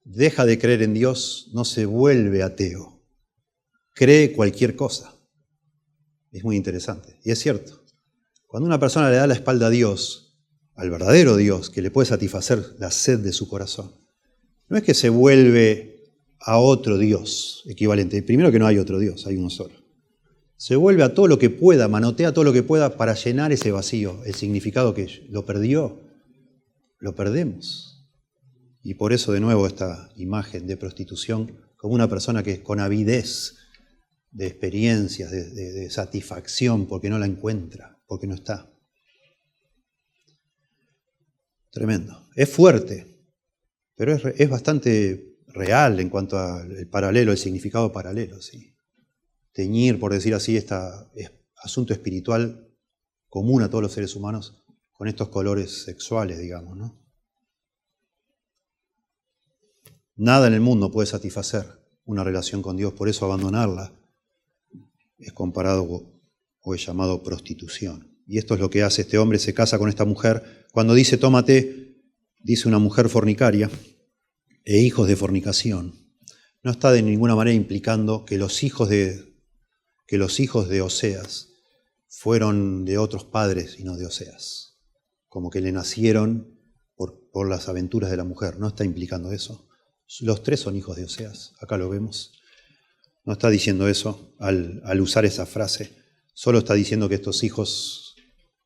deja de creer en Dios, no se vuelve ateo. Cree cualquier cosa. Es muy interesante. Y es cierto. Cuando una persona le da la espalda a Dios, al verdadero Dios, que le puede satisfacer la sed de su corazón, no es que se vuelve a otro Dios equivalente. Primero que no hay otro Dios, hay uno solo. Se vuelve a todo lo que pueda, manotea todo lo que pueda para llenar ese vacío, el significado que lo perdió, lo perdemos. Y por eso de nuevo esta imagen de prostitución como una persona que con avidez de experiencias, de satisfacción, porque no la encuentra, porque no está. Tremendo. Es fuerte, pero es bastante real en cuanto al paralelo, el significado paralelo, ¿sí? Teñir, por decir así, este asunto espiritual común a todos los seres humanos con estos colores sexuales, digamos, ¿no? Nada en el mundo puede satisfacer una relación con Dios, por eso abandonarla es comparado o es llamado prostitución. Y esto es lo que hace este hombre, se casa con esta mujer. Cuando dice tómate, dice una mujer fornicaria e hijos de fornicación. No está de ninguna manera implicando que los hijos de Oseas fueron de otros padres y no de Oseas. Como que le nacieron por las aventuras de la mujer. No está implicando eso. Los 3 son hijos de Oseas. Acá lo vemos. No está diciendo eso al usar esa frase. Solo está diciendo que estos hijos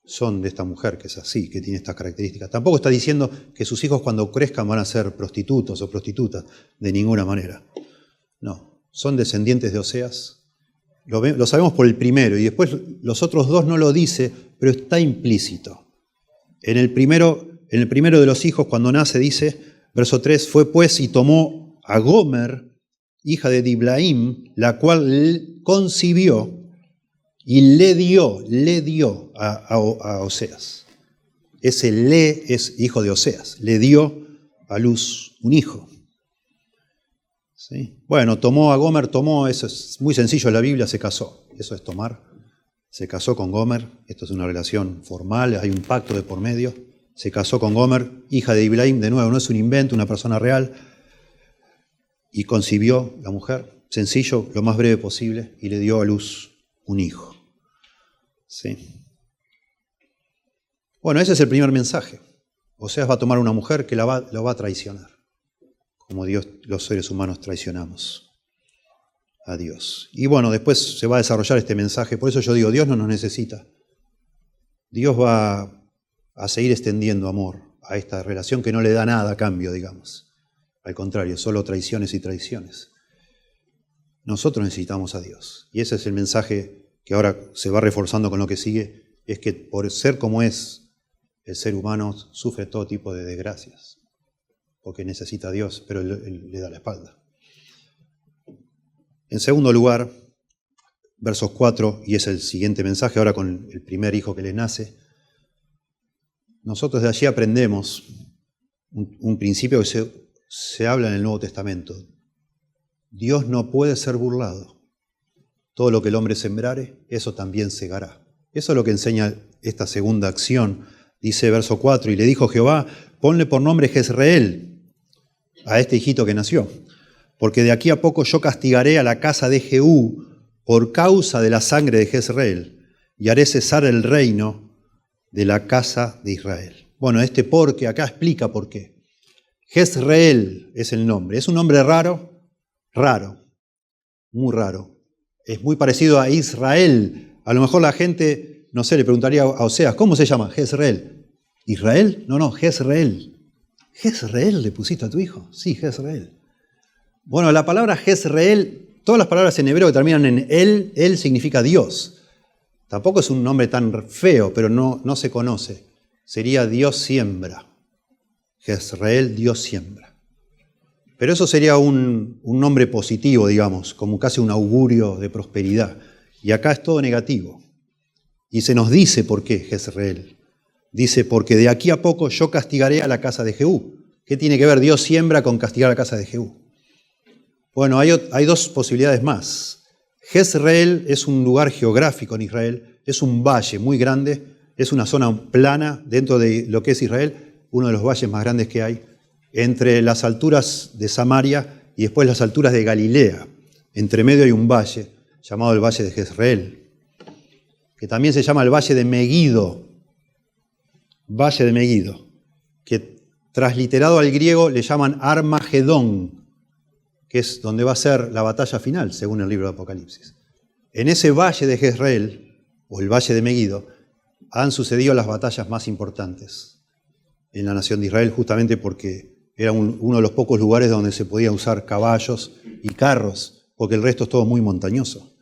son de esta mujer, que es así, que tiene estas características. Tampoco está diciendo que sus hijos cuando crezcan van a ser prostitutos o prostitutas, de ninguna manera. No, son descendientes de Oseas. Lo sabemos por el primero, y después los otros 2 no lo dice, pero está implícito. En el primero de los hijos, cuando nace, dice, verso 3, fue pues y tomó a Gomer, hija de Diblaim, la cual concibió, y le dio a Oseas. Ese le es hijo de Oseas. Le dio a luz un hijo. ¿Sí? Bueno, tomó a Gomer, eso es muy sencillo en la Biblia, se casó. Eso es tomar. Se casó con Gomer. Esto es una relación formal, hay un pacto de por medio. Se casó con Gomer, hija de Diblaim. De nuevo, no es un invento, una persona real. Y concibió la mujer. Sencillo, lo más breve posible. Y le dio a luz un hijo. Sí. Bueno, ese es el primer mensaje. Oseas va a tomar una mujer que lo va a traicionar, como los seres humanos traicionamos a Dios. Y bueno, después se va a desarrollar este mensaje. Por eso yo digo, Dios no nos necesita. Dios va a seguir extendiendo amor a esta relación que no le da nada a cambio, digamos. Al contrario, solo traiciones y traiciones. Nosotros necesitamos a Dios. Y ese es el mensaje que ahora se va reforzando con lo que sigue, es que por ser como es, el ser humano sufre todo tipo de desgracias, porque necesita a Dios, pero él le da la espalda. En segundo lugar, versos 4, y es el siguiente mensaje, ahora con el primer hijo que le nace, nosotros de allí aprendemos un principio que se habla en el Nuevo Testamento. Dios no puede ser burlado. Todo lo que el hombre sembrare, eso también segará. Eso es lo que enseña esta segunda acción. Dice verso 4, y le dijo Jehová, ponle por nombre Jezreel a este hijito que nació, porque de aquí a poco yo castigaré a la casa de Jehú por causa de la sangre de Jezreel, y haré cesar el reino de la casa de Israel. Bueno, este porque acá explica por qué. Jezreel es el nombre. Es un nombre raro, muy raro. Es muy parecido a Israel. A lo mejor la gente, no sé, le preguntaría a Oseas, ¿cómo se llama? Jezreel. ¿Israel? No, Jezreel. ¿Jezreel le pusiste a tu hijo? Sí, Jezreel. Bueno, la palabra Jezreel, todas las palabras en hebreo que terminan en él significa Dios. Tampoco es un nombre tan feo, pero no se conoce. Sería Dios siembra. Jezreel, Dios siembra. Pero eso sería un nombre positivo, digamos, como casi un augurio de prosperidad. Y acá es todo negativo. Y se nos dice por qué Jezreel. Dice, porque de aquí a poco yo castigaré a la casa de Jehú. ¿Qué tiene que ver Dios siembra con castigar a la casa de Jehú? Bueno, hay dos posibilidades más. Jezreel es un lugar geográfico en Israel, es un valle muy grande, es una zona plana dentro de lo que es Israel, uno de los valles más grandes que hay, entre las alturas de Samaria y después las alturas de Galilea. Entre medio hay un valle llamado el Valle de Jezreel, que también se llama el Valle de Meguido, que transliterado al griego le llaman Armagedón, que es donde va a ser la batalla final, según el libro de Apocalipsis. En ese Valle de Jezreel, o el Valle de Meguido, han sucedido las batallas más importantes en la nación de Israel, justamente porque era uno de los pocos lugares donde se podía usar caballos y carros, porque el resto es todo muy montañoso.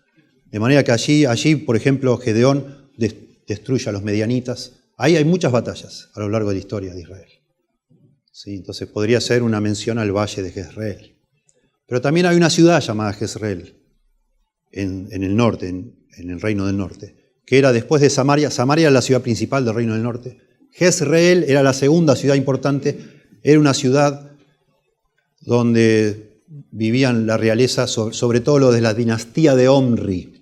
De manera que allí, por ejemplo, Gedeón destruye a los medianitas. Ahí hay muchas batallas a lo largo de la historia de Israel. ¿Sí? Entonces podría ser una mención al Valle de Jezreel. Pero también hay una ciudad llamada Jezreel, en el norte, en el Reino del Norte, que era después de Samaria. Samaria era la ciudad principal del Reino del Norte. Jezreel era la segunda ciudad importante. Era una ciudad donde vivían la realeza, sobre todo los de la dinastía de Omri.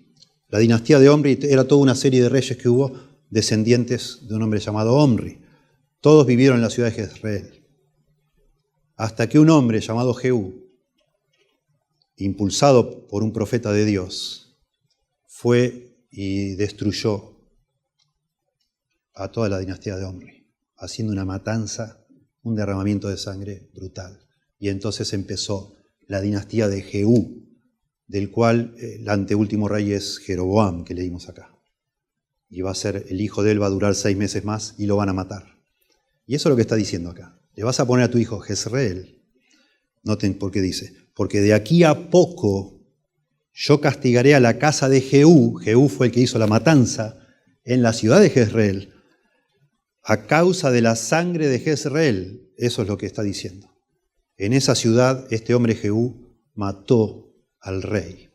La dinastía de Omri era toda una serie de reyes que hubo, descendientes de un hombre llamado Omri. Todos vivieron en la ciudad de Jezreel. Hasta que un hombre llamado Jehú, impulsado por un profeta de Dios, fue y destruyó a toda la dinastía de Omri, haciendo una matanza, un derramamiento de sangre brutal. Y entonces empezó la dinastía de Jehú, del cual el anteúltimo rey es Jeroboam, que leímos acá. Y va a ser, el hijo de él va a durar 6 meses más y lo van a matar. Y eso es lo que está diciendo acá. Le vas a poner a tu hijo Jezreel. Noten por qué dice, porque de aquí a poco yo castigaré a la casa de Jehú. Jehú fue el que hizo la matanza en la ciudad de Jezreel, a causa de la sangre de Jezreel. Eso es lo que está diciendo. En esa ciudad este hombre Jehú mató al rey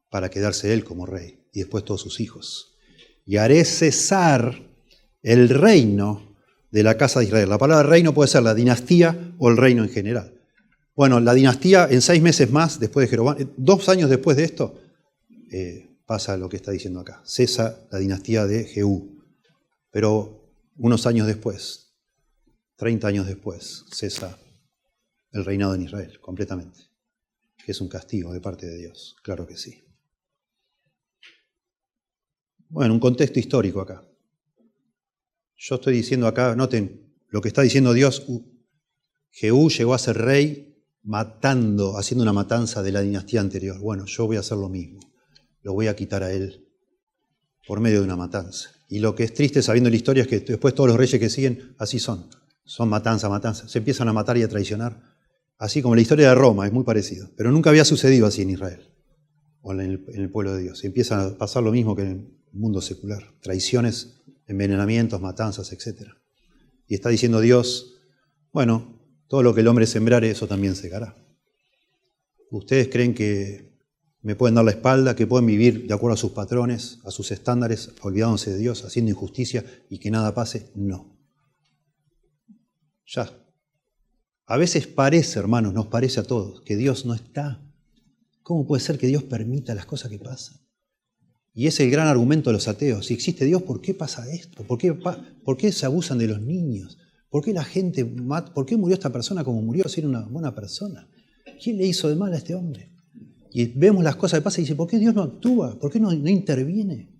para quedarse él como rey y después todos sus hijos. Y haré cesar el reino de la casa de Israel. La palabra reino puede ser la dinastía o el reino en general. Bueno, la dinastía en 6 meses más después de Jeroboam, 2 años después de esto, pasa lo que está diciendo acá. Cesa la dinastía de Jehú. Pero unos años después, 30 años después, cesa el reinado en Israel completamente. Que es un castigo de parte de Dios, claro que sí. Bueno, un contexto histórico acá. Yo estoy diciendo acá, noten, lo que está diciendo Dios, Jehú llegó a ser rey haciendo una matanza de la dinastía anterior. Bueno, yo voy a hacer lo mismo. Lo voy a quitar a él por medio de una matanza. Y lo que es triste sabiendo la historia es que después todos los reyes que siguen así son. Son matanza. Se empiezan a matar y a traicionar. Así como la historia de Roma, es muy parecido. Pero nunca había sucedido así en Israel o en el pueblo de Dios. Empieza a pasar lo mismo que en el mundo secular. Traiciones, envenenamientos, matanzas, etc. Y está diciendo Dios, bueno, todo lo que el hombre sembrare, eso también segará. ¿Ustedes creen que me pueden dar la espalda, que pueden vivir de acuerdo a sus patrones, a sus estándares, olvidándose de Dios, haciendo injusticia y que nada pase? No. Ya. A veces parece, hermanos, nos parece a todos, que Dios no está. ¿Cómo puede ser que Dios permita las cosas que pasan? Y es el gran argumento de los ateos. Si existe Dios, ¿por qué pasa esto? ¿Por qué se abusan de los niños? ¿Por qué la gente mata? ¿Por qué murió esta persona como murió si era una buena persona? ¿Quién le hizo de mal a este hombre? Y vemos las cosas que pasan y dice, ¿por qué Dios no actúa? ¿Por qué no interviene?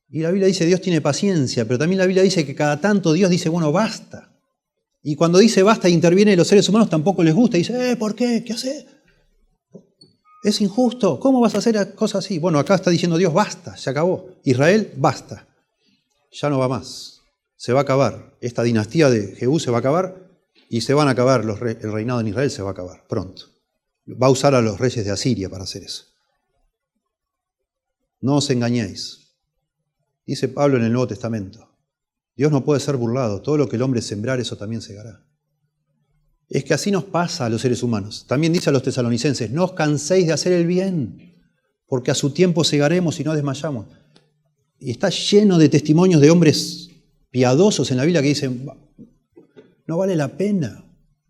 Y la Biblia dice, Dios tiene paciencia, pero también la Biblia dice que cada tanto Dios dice, bueno, basta. Y cuando dice basta e interviene, los seres humanos tampoco les gusta. Y dice, ¿por qué? ¿Qué haces? Es injusto. ¿Cómo vas a hacer cosas así? Bueno, acá está diciendo Dios, basta, se acabó. Israel, basta. Ya no va más. Se va a acabar. Esta dinastía de Jehú se va a acabar y se van a acabar, el reinado en Israel se va a acabar pronto. Va a usar a los reyes de Asiria para hacer eso. No os engañéis. Dice Pablo en el Nuevo Testamento. Dios no puede ser burlado. Todo lo que el hombre sembrar, eso también segará. Es que así nos pasa a los seres humanos. También dice a los tesalonicenses, no os canséis de hacer el bien, porque a su tiempo segaremos y no desmayamos. Y está lleno de testimonios de hombres piadosos en la Biblia que dicen, no vale la pena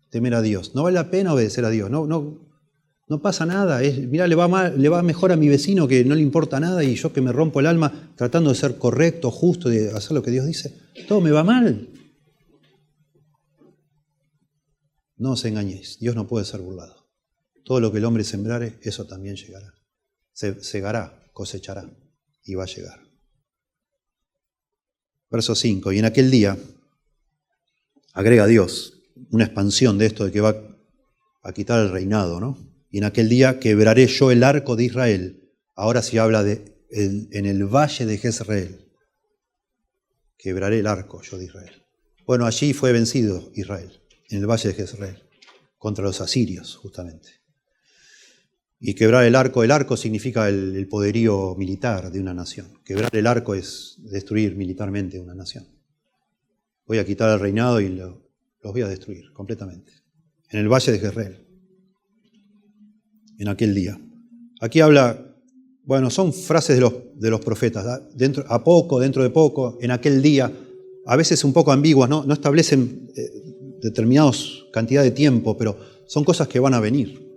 temer a Dios, no vale la pena obedecer a Dios, no pasa nada. Mirá, le va mejor a mi vecino que no le importa nada y yo que me rompo el alma tratando de ser correcto, justo, de hacer lo que Dios dice, todo me va mal. No os engañéis, Dios no puede ser burlado. Todo lo que el hombre sembrare, eso también llegará. Se segará, cosechará y va a llegar. Verso 5, y en aquel día, agrega Dios, una expansión de esto de que va a quitar el reinado, ¿no? Y en aquel día quebraré yo el arco de Israel. Ahora sí habla en el valle de Jezreel. Quebraré el arco yo de Israel. Bueno, allí fue vencido Israel, en el valle de Jezreel, contra los asirios, justamente. Y quebrar el arco significa el poderío militar de una nación. Quebrar el arco es destruir militarmente una nación. Voy a quitar el reinado y los voy a destruir completamente. En el valle de Jezreel, en aquel día. Aquí habla, bueno, son frases de los profetas, dentro de poco, en aquel día, a veces un poco ambiguas, no establecen determinadas cantidad de tiempo, pero son cosas que van a venir.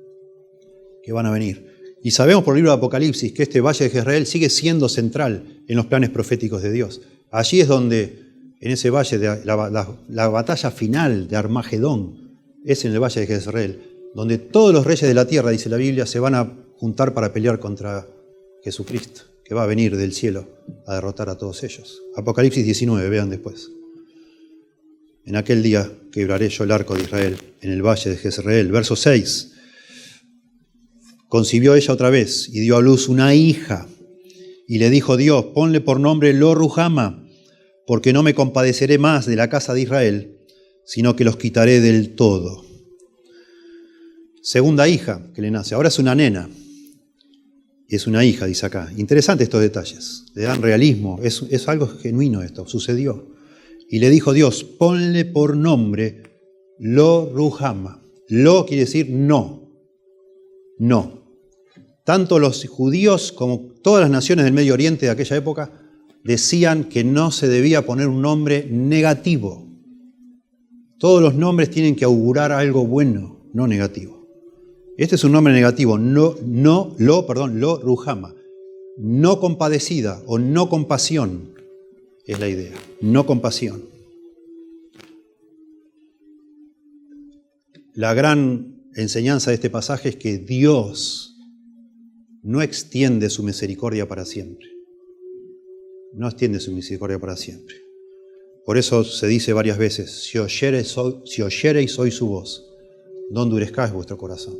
Y sabemos por el libro de Apocalipsis que este valle de Jezreel sigue siendo central en los planes proféticos de Dios. Allí es donde, en ese valle, la batalla final de Armagedón es en el valle de Jezreel, donde todos los reyes de la tierra, dice la Biblia, se van a juntar para pelear contra Jesucristo, que va a venir del cielo a derrotar a todos ellos. Apocalipsis 19, vean después. En aquel día quebraré yo el arco de Israel en el valle de Jezreel. Verso 6. Concibió ella otra vez y dio a luz una hija. Y le dijo Dios, ponle por nombre Lo-Ruhama, porque no me compadeceré más de la casa de Israel, sino que los quitaré del todo. Segunda hija que le nace. Ahora es una nena. Y es una hija, dice acá. Interesante estos detalles. Le dan realismo. Es algo genuino esto. Sucedió. Y le dijo Dios, ponle por nombre Lo-Ruhama. Lo quiere decir no. No. Tanto los judíos como todas las naciones del Medio Oriente de aquella época decían que no se debía poner un nombre negativo. Todos los nombres tienen que augurar algo bueno, no negativo. Este es un nombre negativo, Lo-Ruhama. No compadecida o no compasión es la idea, no compasión. La gran enseñanza de este pasaje es que Dios no extiende su misericordia para siempre. No extiende su misericordia para siempre. Por eso se dice varias veces, si oyereis hoy su voz, no endurezcáis vuestro corazón.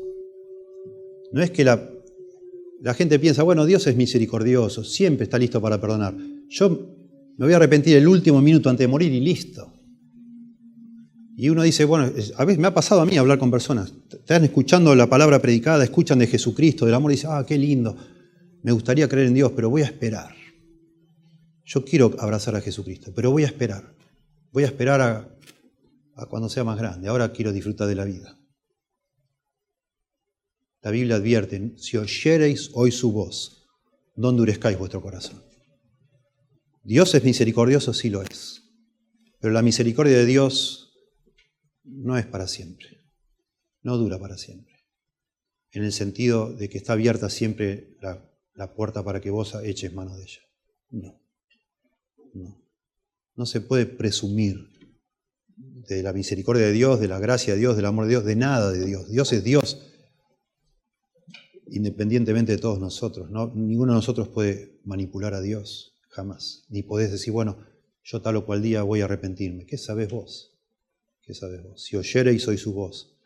No es que la gente piensa, bueno, Dios es misericordioso, siempre está listo para perdonar. Yo me voy a arrepentir el último minuto antes de morir y listo. Y uno dice, bueno, a veces me ha pasado a mí hablar con personas. Están escuchando la palabra predicada, escuchan de Jesucristo, del amor, y dicen, qué lindo, me gustaría creer en Dios, pero voy a esperar. Yo quiero abrazar a Jesucristo, pero voy a esperar. Voy a esperar a cuando sea más grande. Ahora quiero disfrutar de la vida. La Biblia advierte, si oyereis hoy su voz, no endurezcáis vuestro corazón. Dios es misericordioso, sí lo es. Pero la misericordia de Dios no es para siempre, no dura para siempre, en el sentido de que está abierta siempre la puerta para que vos eches mano de ella. No. No se puede presumir de la misericordia de Dios, de la gracia de Dios, del amor de Dios, de nada de Dios. Dios es Dios, independientemente de todos nosotros. ¿No? Ninguno de nosotros puede manipular a Dios, jamás. Ni podés decir, bueno, yo tal o cual día voy a arrepentirme. ¿Qué sabés vos? ¿Qué sabés vos? Si oyereis hoy su voz,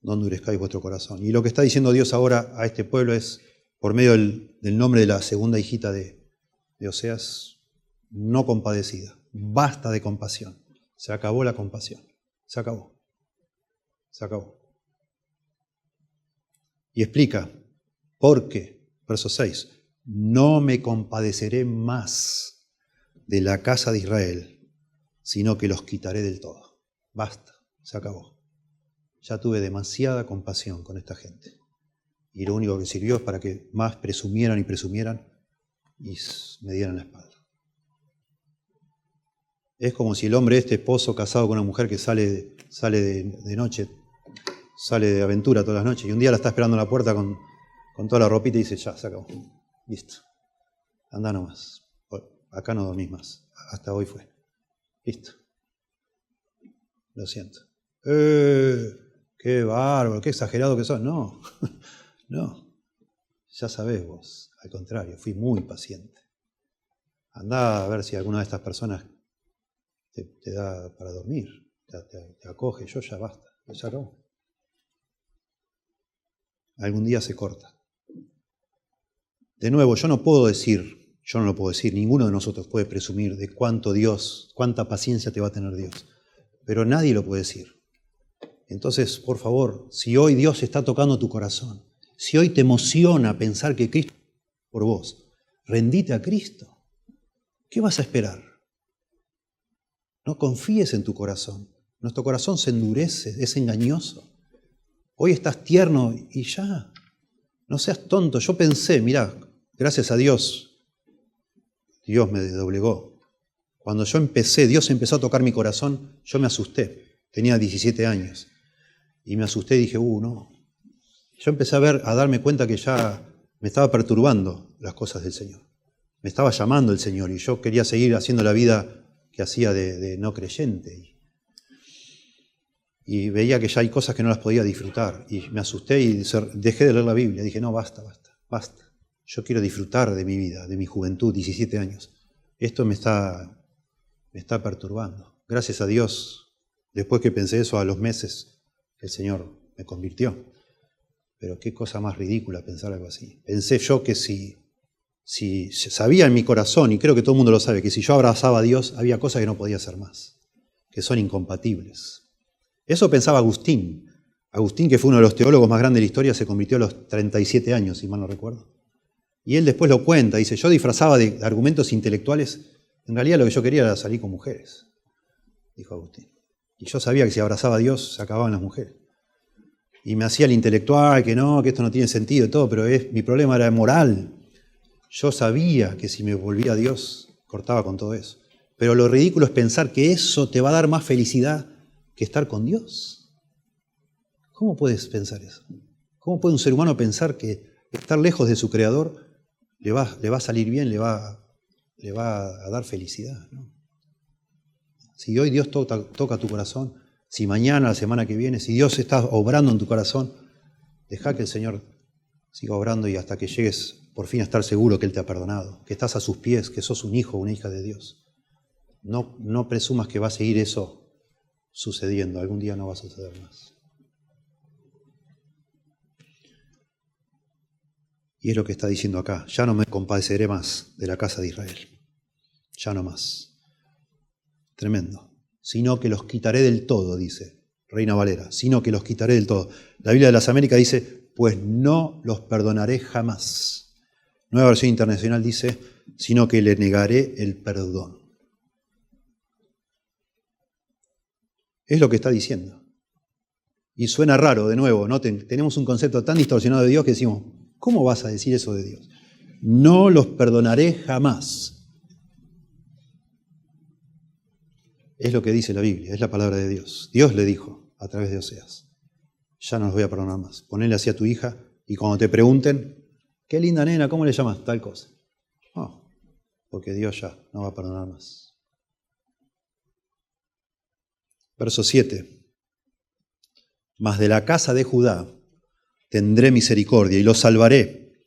no endurezcáis vuestro corazón. Y lo que está diciendo Dios ahora a este pueblo es, por medio del nombre de la segunda hijita de Oseas, no compadecida. Basta de compasión. Se acabó la compasión. Se acabó. Se acabó. Y explica, ¿por qué? Verso 6. No me compadeceré más de la casa de Israel, sino que los quitaré del todo. Basta. Se acabó. Ya tuve demasiada compasión con esta gente. Y lo único que sirvió es para que más presumieran y me dieran la espalda. Es como si el hombre, esposo casado con una mujer que sale de noche, sale de aventura todas las noches, y un día la está esperando en la puerta con toda la ropita y dice, ya, se acabó. Listo. Anda nomás. Acá no dormís más. Hasta hoy fue. Listo. Lo siento. Qué bárbaro, qué exagerado que sos. No, no. Ya sabés vos. Al contrario, fui muy paciente. Andá a ver si alguna de estas personas te da para dormir, te acoge. Yo ya basta, ya acabó. Algún día se corta. De nuevo, yo no lo puedo decir, ninguno de nosotros puede presumir de cuánta paciencia te va a tener Dios, pero nadie lo puede decir. Entonces, por favor, si hoy Dios está tocando tu corazón, si hoy te emociona pensar que Cristo por vos, rendite a Cristo. ¿Qué vas a esperar? No confíes en tu corazón. Nuestro corazón se endurece, es engañoso. Hoy estás tierno y ya. No seas tonto. Yo pensé, mirá, gracias a Dios, Dios me doblegó. Cuando yo empecé, Dios empezó a tocar mi corazón, yo me asusté. Tenía 17 años. Y me asusté y dije, no. Yo empecé a darme cuenta que ya me estaba perturbando las cosas del Señor. Me estaba llamando el Señor y yo quería seguir haciendo la vida que hacía de no creyente. Y veía que ya hay cosas que no las podía disfrutar. Y me asusté y dejé de leer la Biblia. Dije, no, basta. Yo quiero disfrutar de mi vida, de mi juventud, 17 años. Esto me está perturbando. Gracias a Dios, después que pensé eso, a los meses, el Señor me convirtió. Pero qué cosa más ridícula pensar algo así. Pensé yo que si sabía en mi corazón, y creo que todo el mundo lo sabe, que si yo abrazaba a Dios, había cosas que no podía hacer más, que son incompatibles. Eso pensaba Agustín. Agustín, que fue uno de los teólogos más grandes de la historia, se convirtió a los 37 años, si mal no recuerdo. Y él después lo cuenta, dice, yo disfrazaba de argumentos intelectuales, en realidad lo que yo quería era salir con mujeres, dijo Agustín. Y yo sabía que si abrazaba a Dios, se acababan las mujeres. Y me hacía el intelectual, que esto no tiene sentido y todo, pero mi problema era moral. Yo sabía que si me volvía a Dios, cortaba con todo eso. Pero lo ridículo es pensar que eso te va a dar más felicidad que estar con Dios. ¿Cómo puedes pensar eso? ¿Cómo puede un ser humano pensar que estar lejos de su Creador le va a salir bien, le va a dar felicidad? ¿No? Si hoy Dios toca tu corazón, si mañana, la semana que viene, si Dios está obrando en tu corazón, deja que el Señor siga obrando y hasta que llegues por fin a estar seguro que Él te ha perdonado, que estás a sus pies, que sos un hijo o una hija de Dios. No presumas que va a seguir eso sucediendo, algún día no va a suceder más. Y es lo que está diciendo acá, ya no me compadeceré más de la casa de Israel, ya no más. Tremendo. Sino que los quitaré del todo, dice Reina Valera, sino que los quitaré del todo. La Biblia de las Américas dice, pues no los perdonaré jamás. Nueva Versión Internacional dice, sino que le negaré el perdón. Es lo que está diciendo. Y suena raro, de nuevo, ¿no? Tenemos un concepto tan distorsionado de Dios que decimos, ¿cómo vas a decir eso de Dios? No los perdonaré jamás. Es lo que dice la Biblia, es la palabra de Dios. Dios le dijo a través de Oseas, ya no los voy a perdonar más. Ponele así a tu hija y cuando te pregunten, Qué linda nena, ¿cómo le llamas? Tal cosa. No, porque Dios ya no va a perdonar más. Verso 7. Mas de la casa de Judá tendré misericordia y los salvaré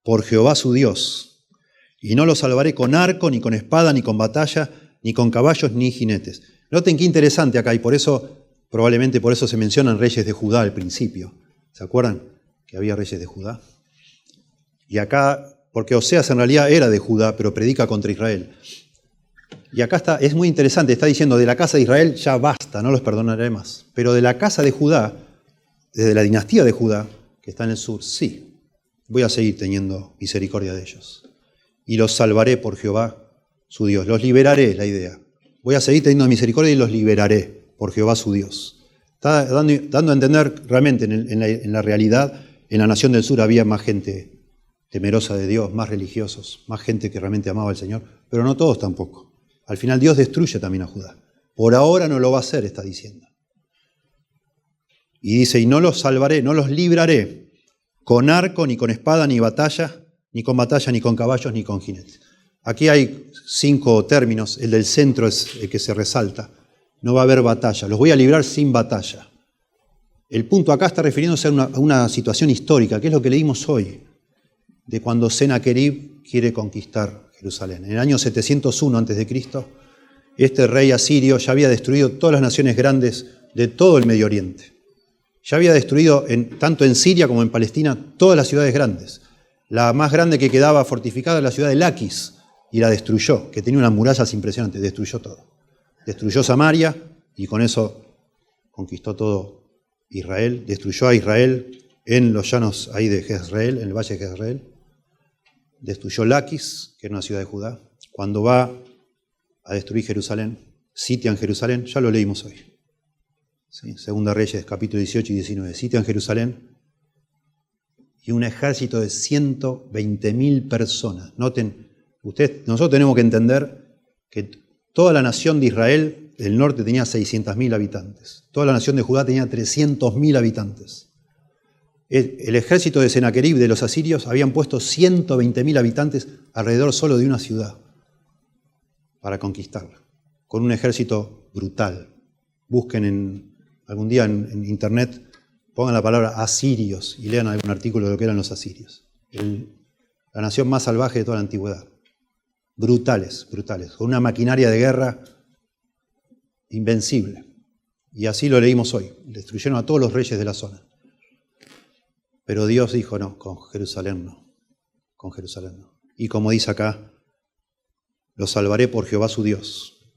por Jehová su Dios. Y no los salvaré con arco, ni con espada, ni con batalla, ni con caballos, ni jinetes. Noten qué interesante acá, y por eso, probablemente por eso se mencionan reyes de Judá al principio. ¿Se acuerdan que había reyes de Judá? Y acá, porque Oseas en realidad era de Judá, pero predica contra Israel. Y acá es muy interesante, está diciendo, de la casa de Israel ya basta, no los perdonaré más. Pero de la casa de Judá, desde la dinastía de Judá, que está en el sur, sí, voy a seguir teniendo misericordia de ellos. Y los salvaré por Jehová su Dios. Los liberaré, es la idea. Voy a seguir teniendo misericordia y los liberaré por Jehová su Dios. Está dando a entender realmente en la realidad, en la nación del sur había más gente temerosa de Dios, más religiosos, más gente que realmente amaba al Señor, pero no todos tampoco. Al final Dios destruye también a Judá. Por ahora no lo va a hacer, está diciendo. Y dice, y no los salvaré, no los libraré con arco, ni con espada, ni batalla, ni con batalla, ni con caballos, ni con jinetes. Aquí hay 5 términos, el del centro es el que se resalta. No va a haber batalla, los voy a librar sin batalla. El punto acá está refiriéndose a una situación histórica, que es lo que leímos hoy, de cuando Senaquerib quiere conquistar Jerusalén. En el año 701 a.C., este rey asirio ya había destruido todas las naciones grandes de todo el Medio Oriente. Ya había destruido, tanto en Siria como en Palestina, todas las ciudades grandes. La más grande que quedaba fortificada era la ciudad de Laquis, y la destruyó, que tenía unas murallas impresionantes, destruyó todo. Destruyó Samaria, y con eso conquistó todo Israel. Destruyó a Israel en los llanos ahí de Jezreel, en el valle de Jezreel. Destruyó Laquis, que era una ciudad de Judá. Cuando va a destruir Jerusalén, sitian Jerusalén, ya lo leímos hoy. ¿Sí? Segunda Reyes, capítulo 18 y 19. Sitian Jerusalén y un ejército de 120.000 personas. Noten, nosotros tenemos que entender que toda la nación de Israel, el norte tenía 600.000 habitantes. Toda la nación de Judá tenía 300.000 habitantes. El ejército de Senaquerib, de los asirios, habían puesto 120.000 habitantes alrededor solo de una ciudad para conquistarla, con un ejército brutal. Busquen algún día en internet, pongan la palabra asirios y lean algún artículo de lo que eran los asirios. La nación más salvaje de toda la antigüedad. Brutales, con una maquinaria de guerra invencible. Y así lo leímos hoy. Destruyeron a todos los reyes de la zona. Pero Dios dijo, no, con Jerusalén no. Con Jerusalén no. Y como dice acá, los salvaré por Jehová su Dios.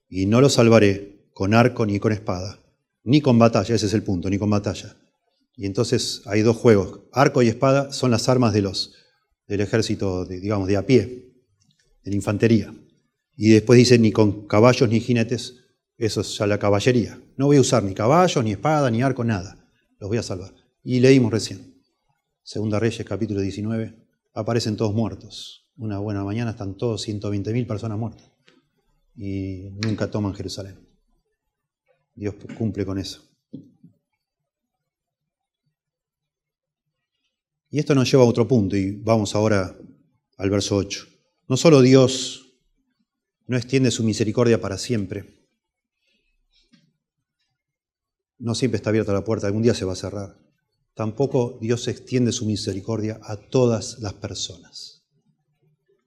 Y no los salvaré con arco ni con espada, ni con batalla, ese es el punto, ni con batalla. Y entonces hay 2 juegos. Arco y espada son las armas del ejército, digamos, de a pie, de la infantería. Y después dice, ni con caballos ni jinetes, eso es ya la caballería. No voy a usar ni caballos, ni espada, ni arco, nada. Los voy a salvar. Y leímos recién. Segunda Reyes, capítulo 19, aparecen todos muertos. Una buena mañana están todos 120.000 personas muertas. Y nunca toman Jerusalén. Dios cumple con eso. Y esto nos lleva a otro punto, y vamos ahora al verso 8. No solo Dios no extiende su misericordia para siempre, no siempre está abierta la puerta, algún día se va a cerrar. Tampoco Dios extiende su misericordia a todas las personas.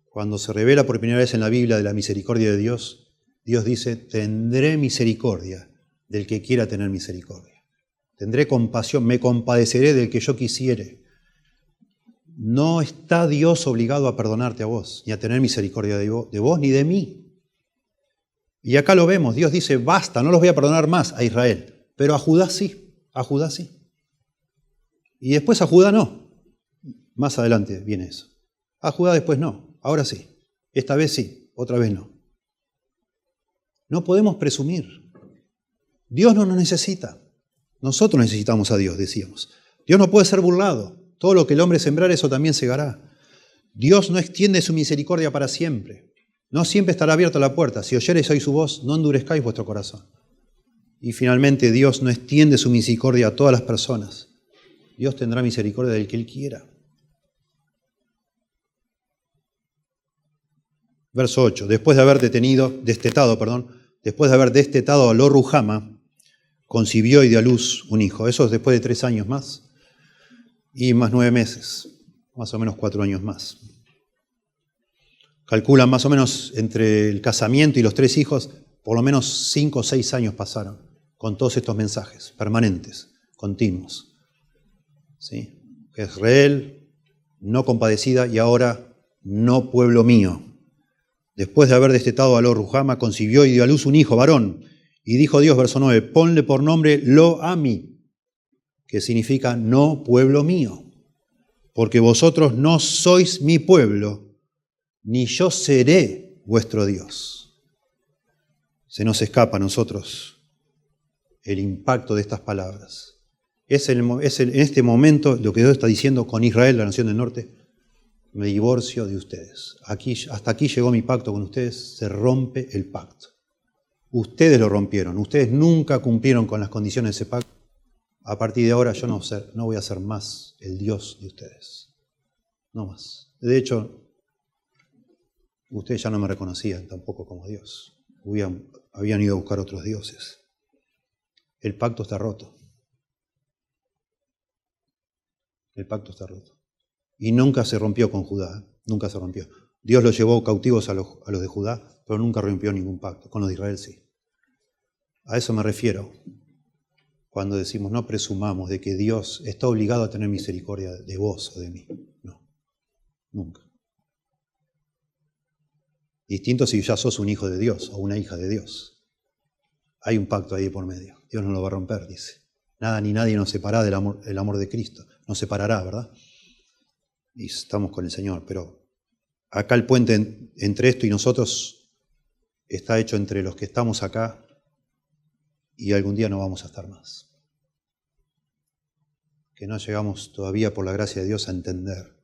Cuando se revela por primera vez en la Biblia de la misericordia de Dios, Dios dice, tendré misericordia del que quiera tener misericordia. Tendré compasión, me compadeceré del que yo quisiere. No está Dios obligado a perdonarte a vos, ni a tener misericordia de vos ni de mí. Y acá lo vemos, Dios dice, basta, no los voy a perdonar más a Israel, pero a Judá sí, a Judá sí. Y después a Judá no. Más adelante viene eso. A Judá después no, ahora sí. Esta vez sí, otra vez no. No podemos presumir. Dios no nos necesita. Nosotros necesitamos a Dios, decíamos. Dios no puede ser burlado. Todo lo que el hombre sembrar, eso también segará. Dios no extiende su misericordia para siempre. No siempre estará abierta la puerta. Si oyereis hoy su voz, no endurezcáis vuestro corazón. Y finalmente, Dios no extiende su misericordia a todas las personas. Dios tendrá misericordia del que Él quiera. Verso 8. Después de haber destetado a Lo Ruhamá, concibió y dio a luz un hijo. Eso es después de 3 años más. Y más 9 meses. Más o menos 4 años más. Calculan más o menos entre el casamiento y los 3 hijos, por lo menos 5 o 6 años pasaron con todos estos mensajes permanentes, continuos. ¿Sí? Jezreel, no compadecida, y ahora no pueblo mío. Después de haber destetado a Lo Ruhamá, concibió y dio a luz un hijo varón. Y dijo Dios, verso 9, ponle por nombre Lo-Ami, que significa no pueblo mío, porque vosotros no sois mi pueblo, ni yo seré vuestro Dios. Se nos escapa a nosotros el impacto de estas palabras. En este momento lo que Dios está diciendo con Israel, la nación del norte: me divorcio de ustedes. Hasta aquí llegó mi pacto con ustedes, se rompe el pacto. Ustedes lo rompieron, ustedes nunca cumplieron con las condiciones de ese pacto. A partir de ahora yo no voy a ser más el Dios de ustedes. No más. De hecho, ustedes ya no me reconocían tampoco como Dios. Habían ido a buscar otros dioses. El pacto está roto. El pacto está roto. Y nunca se rompió con Judá. Nunca se rompió. Dios los llevó cautivos a los de Judá, pero nunca rompió ningún pacto. Con los de Israel sí. A eso me refiero cuando decimos no presumamos de que Dios está obligado a tener misericordia de vos o de mí. No. Nunca. Distinto si ya sos un hijo de Dios o una hija de Dios. Hay un pacto ahí por medio. Dios no lo va a romper, dice. Nada ni nadie nos separará del amor de Cristo. Nos separará, ¿verdad? Y estamos con el Señor. Pero acá el puente entre esto y nosotros está hecho entre los que estamos acá y algún día no vamos a estar más. Que no llegamos todavía por la gracia de Dios a entender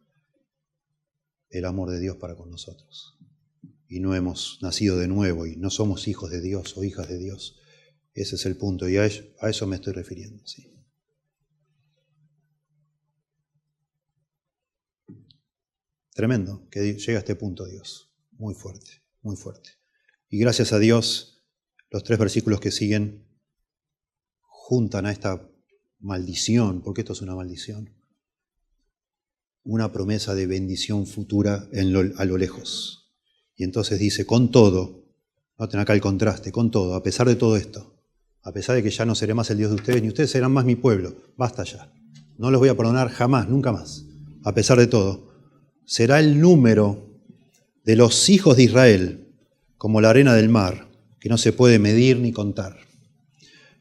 el amor de Dios para con nosotros. Y no hemos nacido de nuevo y no somos hijos de Dios o hijas de Dios. Ese es el punto y a eso me estoy refiriendo. Sí. Tremendo que llega a este punto Dios. Muy fuerte, muy fuerte. Y gracias a Dios, los 3 versículos que siguen juntan a esta maldición, porque esto es una maldición, una promesa de bendición futura a lo lejos. Y entonces dice, con todo, noten acá el contraste, con todo, a pesar de todo esto, a pesar de que ya no seré más el Dios de ustedes, ni ustedes serán más mi pueblo, basta ya. No los voy a perdonar jamás, nunca más. A pesar de todo, será el número de los hijos de Israel como la arena del mar, que no se puede medir ni contar.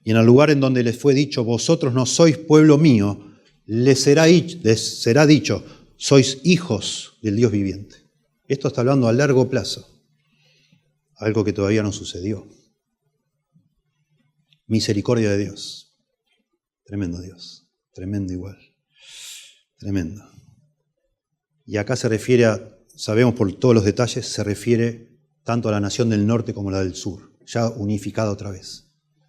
Y en el lugar en donde les fue dicho, vosotros no sois pueblo mío, les será dicho, sois hijos del Dios viviente. Esto está hablando a largo plazo, algo que todavía no sucedió. Misericordia de Dios. Tremendo Dios, tremendo igual, tremendo. Y acá se refiere sabemos por todos los detalles, se refiere tanto a la nación del norte como a la del sur, ya unificada otra vez.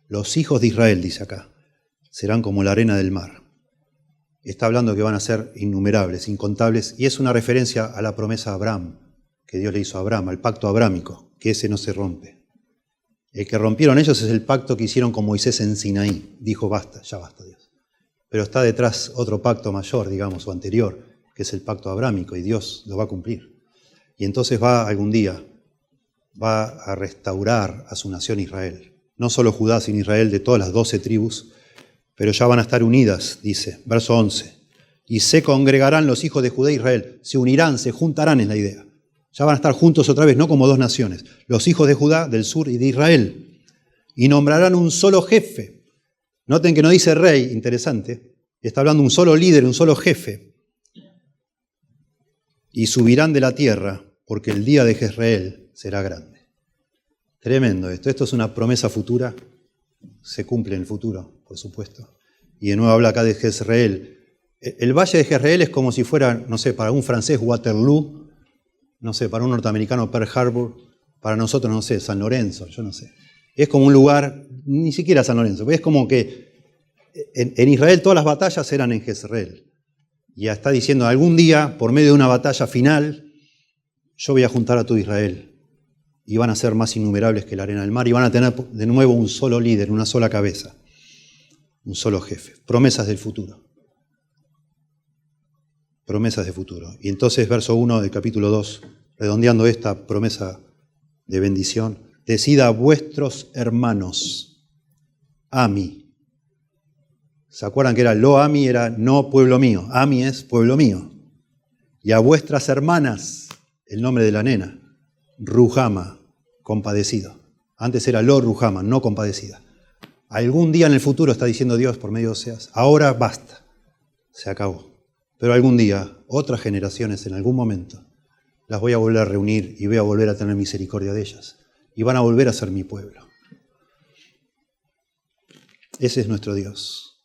Los hijos de Israel, dice acá, serán como la arena del mar. Está hablando que van a ser innumerables, incontables, y es una referencia a la promesa de Abraham, que Dios le hizo a Abraham, al pacto abrámico, que ese no se rompe. El que rompieron ellos es el pacto que hicieron con Moisés en Sinaí. Dijo, basta, ya basta Dios. Pero está detrás otro pacto mayor, digamos, o anterior, que es el pacto abrámico, y Dios lo va a cumplir. Y entonces algún día va a restaurar a su nación Israel. No solo Judá, sino Israel, de todas las 12 tribus, pero ya van a estar unidas, dice, verso 11. Y se congregarán los hijos de Judá e Israel, se unirán, se juntarán, es la idea. Ya van a estar juntos otra vez, no como 2 naciones. Los hijos de Judá, del sur, y de Israel. Y nombrarán un solo jefe. Noten que no dice rey, interesante. Está hablando un solo líder, un solo jefe. Y subirán de la tierra, porque el día de Jezreel será grande. Tremendo esto. Esto es una promesa futura. Se cumple en el futuro, por supuesto. Y de nuevo habla acá de Jezreel. El valle de Jezreel es como si fuera, no sé, para un francés Waterloo, no sé, para un norteamericano Pearl Harbor, para nosotros, no sé, San Lorenzo, yo no sé. Es como un lugar, ni siquiera San Lorenzo, pero es como que en Israel todas las batallas eran en Jezreel. Y ya está diciendo, algún día, por medio de una batalla final, yo voy a juntar a todo Israel y van a ser más innumerables que la arena del mar y van a tener de nuevo un solo líder, una sola cabeza, un solo jefe. Promesas del futuro. Promesas de futuro. Y entonces, verso 1 del capítulo 2, redondeando esta promesa de bendición, decid a vuestros hermanos, ami. ¿Se acuerdan que era lo ami? Era no pueblo mío. Ami es pueblo mío. Y a vuestras hermanas, el nombre de la nena, Ruhama, compadecido. Antes era lo Ruhama, no compadecida. Algún día en el futuro, está diciendo Dios por medio de Oseas, ahora basta, se acabó. Pero algún día, otras generaciones, en algún momento, las voy a volver a reunir y voy a volver a tener misericordia de ellas. Y van a volver a ser mi pueblo. Ese es nuestro Dios.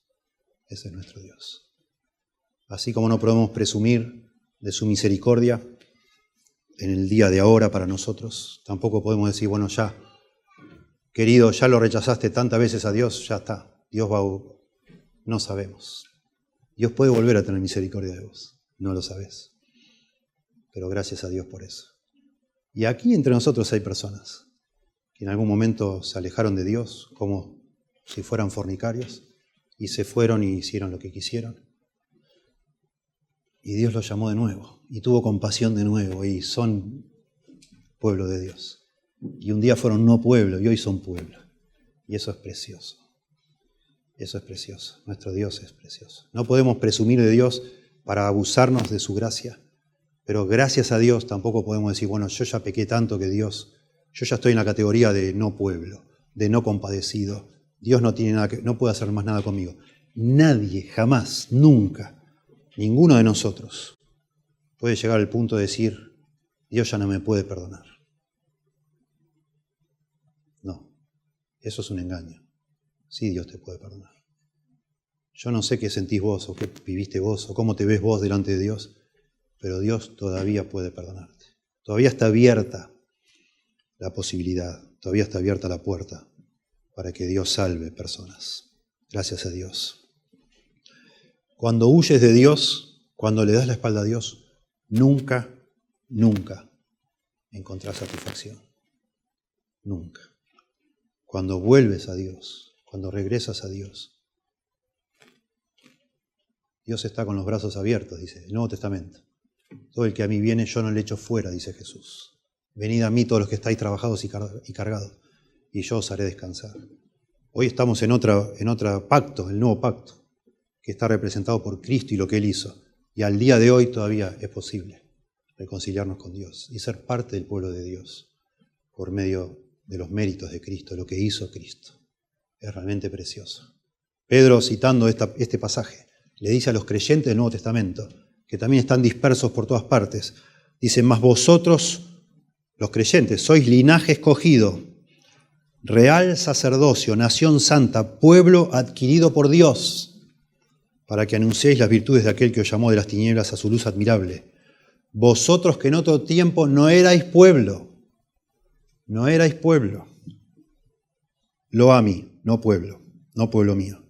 Ese es nuestro Dios. Así como no podemos presumir de su misericordia en el día de ahora para nosotros, tampoco podemos decir, bueno, ya, querido, ya lo rechazaste tantas veces a Dios, ya está. Dios va a... No sabemos. Dios puede volver a tener misericordia de vos. No lo sabés. Pero gracias a Dios por eso. Y aquí entre nosotros hay personas que en algún momento se alejaron de Dios como si fueran fornicarios y se fueron y hicieron lo que quisieron. Y Dios los llamó de nuevo y tuvo compasión de nuevo y son pueblo de Dios. Y un día fueron no pueblo y hoy son pueblo. Y eso es precioso. Eso es precioso. Nuestro Dios es precioso. No podemos presumir de Dios para abusarnos de su gracia, pero gracias a Dios tampoco podemos decir, bueno, yo ya pequé tanto que Dios, yo ya estoy en la categoría de no pueblo, de no compadecido. Dios no tiene nada no puede hacer más nada conmigo. Nadie, jamás, nunca, ninguno de nosotros puede llegar al punto de decir, Dios ya no me puede perdonar. No, eso es un engaño. Sí, Dios te puede perdonar. Yo no sé qué sentís vos o qué viviste vos o cómo te ves vos delante de Dios, pero Dios todavía puede perdonarte. Todavía está abierta la posibilidad, todavía está abierta la puerta para que Dios salve personas. Gracias a Dios. Cuando huyes de Dios, cuando le das la espalda a Dios, nunca, nunca encontrás satisfacción. Nunca. Cuando vuelves a Dios, cuando regresas a Dios, Dios está con los brazos abiertos, dice el Nuevo Testamento. Todo el que a mí viene, yo no le echo fuera, dice Jesús. Venid a mí todos los que estáis trabajados y cargados, y yo os haré descansar. Hoy estamos en otro pacto, el nuevo pacto, que está representado por Cristo y lo que Él hizo. Y al día de hoy todavía es posible reconciliarnos con Dios y ser parte del pueblo de Dios por medio de los méritos de Cristo, lo que hizo Cristo. Es realmente precioso. Pedro, citando este pasaje, le dice a los creyentes del Nuevo Testamento, que también están dispersos por todas partes, dice, mas vosotros, los creyentes, sois linaje escogido, real sacerdocio, nación santa, pueblo adquirido por Dios, para que anunciéis las virtudes de aquel que os llamó de las tinieblas a su luz admirable. Vosotros que en otro tiempo no erais pueblo, lo a mí, no pueblo mío.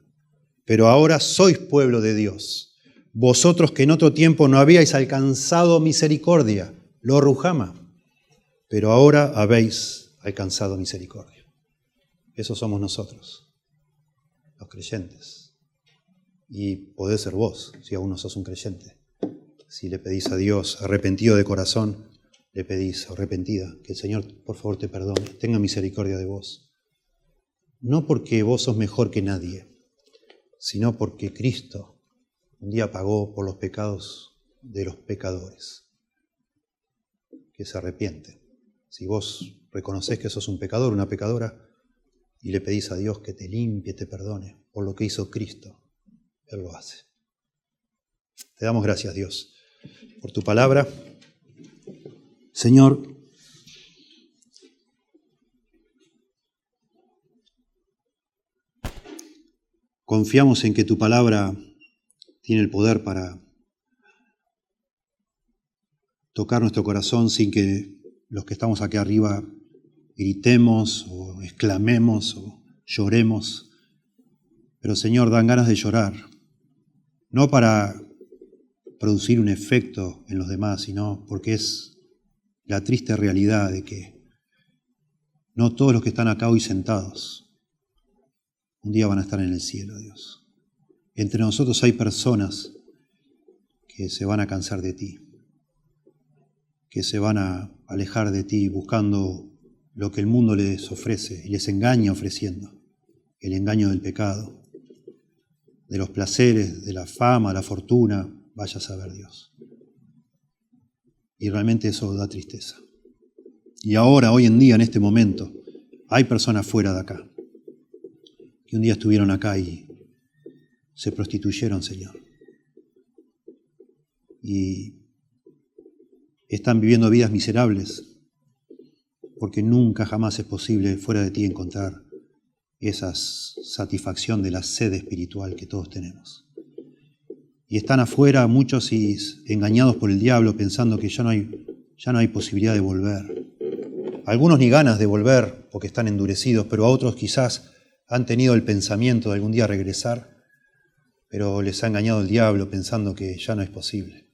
Pero ahora sois pueblo de Dios. Vosotros que en otro tiempo no habíais alcanzado misericordia, lo Ruhama, pero ahora habéis alcanzado misericordia. Esos somos nosotros, los creyentes. Y podés ser vos, si aún no sos un creyente. Si le pedís a Dios, arrepentido de corazón, le pedís, arrepentida, que el Señor, por favor, te perdone, tenga misericordia de vos. No porque vos sos mejor que nadie, sino porque Cristo un día pagó por los pecados de los pecadores, que se arrepienten. Si vos reconocés que sos un pecador, una pecadora, y le pedís a Dios que te limpie, te perdone por lo que hizo Cristo, Él lo hace. Te damos gracias, Dios, por tu palabra. Señor, confiamos en que tu palabra tiene el poder para tocar nuestro corazón sin que los que estamos aquí arriba gritemos o exclamemos o lloremos. Pero Señor, dan ganas de llorar, no para producir un efecto en los demás, sino porque es la triste realidad de que No todos los que están acá hoy sentados, un día van a estar en el cielo, Dios. Entre nosotros hay personas que se van a cansar de ti, que se van a alejar de ti buscando lo que el mundo les ofrece y les engaña ofreciendo, el engaño del pecado, de los placeres, de la fama, la fortuna, vaya a saber Dios. Y realmente eso da tristeza. Y ahora, hoy en día, en este momento, hay personas fuera de acá, que un día estuvieron acá y se prostituyeron, Señor. Y están viviendo vidas miserables, porque nunca jamás es posible fuera de ti encontrar esa satisfacción de la sed espiritual que todos tenemos. Y están afuera muchos y engañados por el diablo pensando que ya no hay posibilidad de volver. Algunos ni ganas de volver porque están endurecidos, pero a otros quizás han tenido el pensamiento de algún día regresar, pero les ha engañado el diablo pensando que ya no es posible.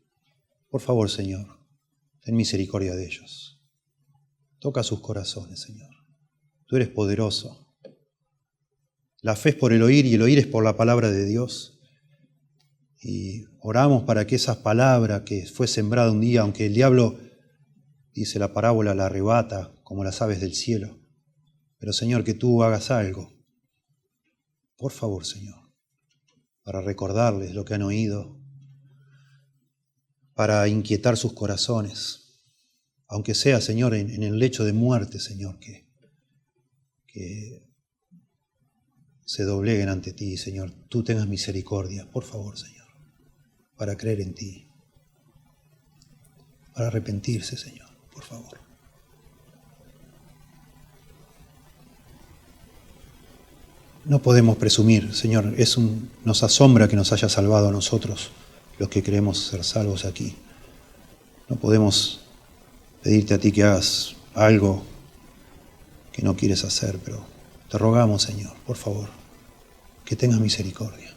Por favor, Señor, ten misericordia de ellos. Toca sus corazones, Señor. Tú eres poderoso. La fe es por el oír y el oír es por la palabra de Dios. Y oramos para que esa palabra que fue sembrada un día, aunque el diablo, dice la parábola, la arrebata como las aves del cielo. Pero Señor, que tú hagas algo. Por favor, Señor, para recordarles lo que han oído, para inquietar sus corazones, aunque sea, Señor, en el lecho de muerte, Señor, que se dobleguen ante ti, Señor. Tú tengas misericordia, por favor, Señor, para creer en ti, para arrepentirse, Señor, por favor. No podemos presumir, Señor, nos asombra que nos haya salvado a nosotros, los que creemos ser salvos aquí. No podemos pedirte a ti que hagas algo que no quieres hacer, pero te rogamos, Señor, por favor, que tengas misericordia.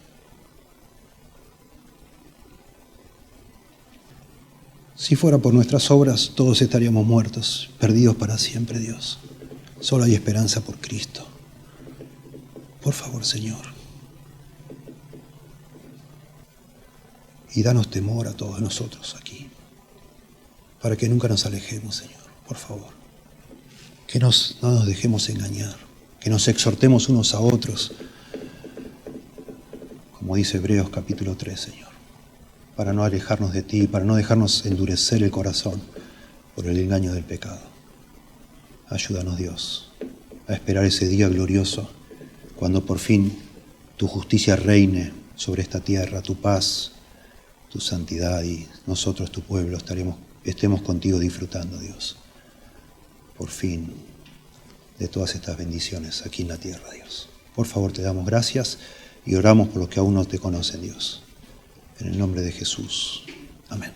Si fuera por nuestras obras, todos estaríamos muertos, perdidos para siempre, Dios. Solo hay esperanza por Cristo. Por favor, Señor. Y danos temor a todos nosotros aquí, para que nunca nos alejemos, Señor, por favor. Que no nos dejemos engañar, que nos exhortemos unos a otros, como dice Hebreos capítulo 3, Señor, para no alejarnos de ti, para no dejarnos endurecer el corazón por el engaño del pecado. Ayúdanos, Dios, a esperar ese día glorioso, cuando por fin tu justicia reine sobre esta tierra, tu paz, tu santidad, y nosotros, tu pueblo, estemos contigo disfrutando, Dios, por fin, de todas estas bendiciones aquí en la tierra, Dios. Por favor, te damos gracias y oramos por los que aún no te conocen, Dios. En el nombre de Jesús. Amén.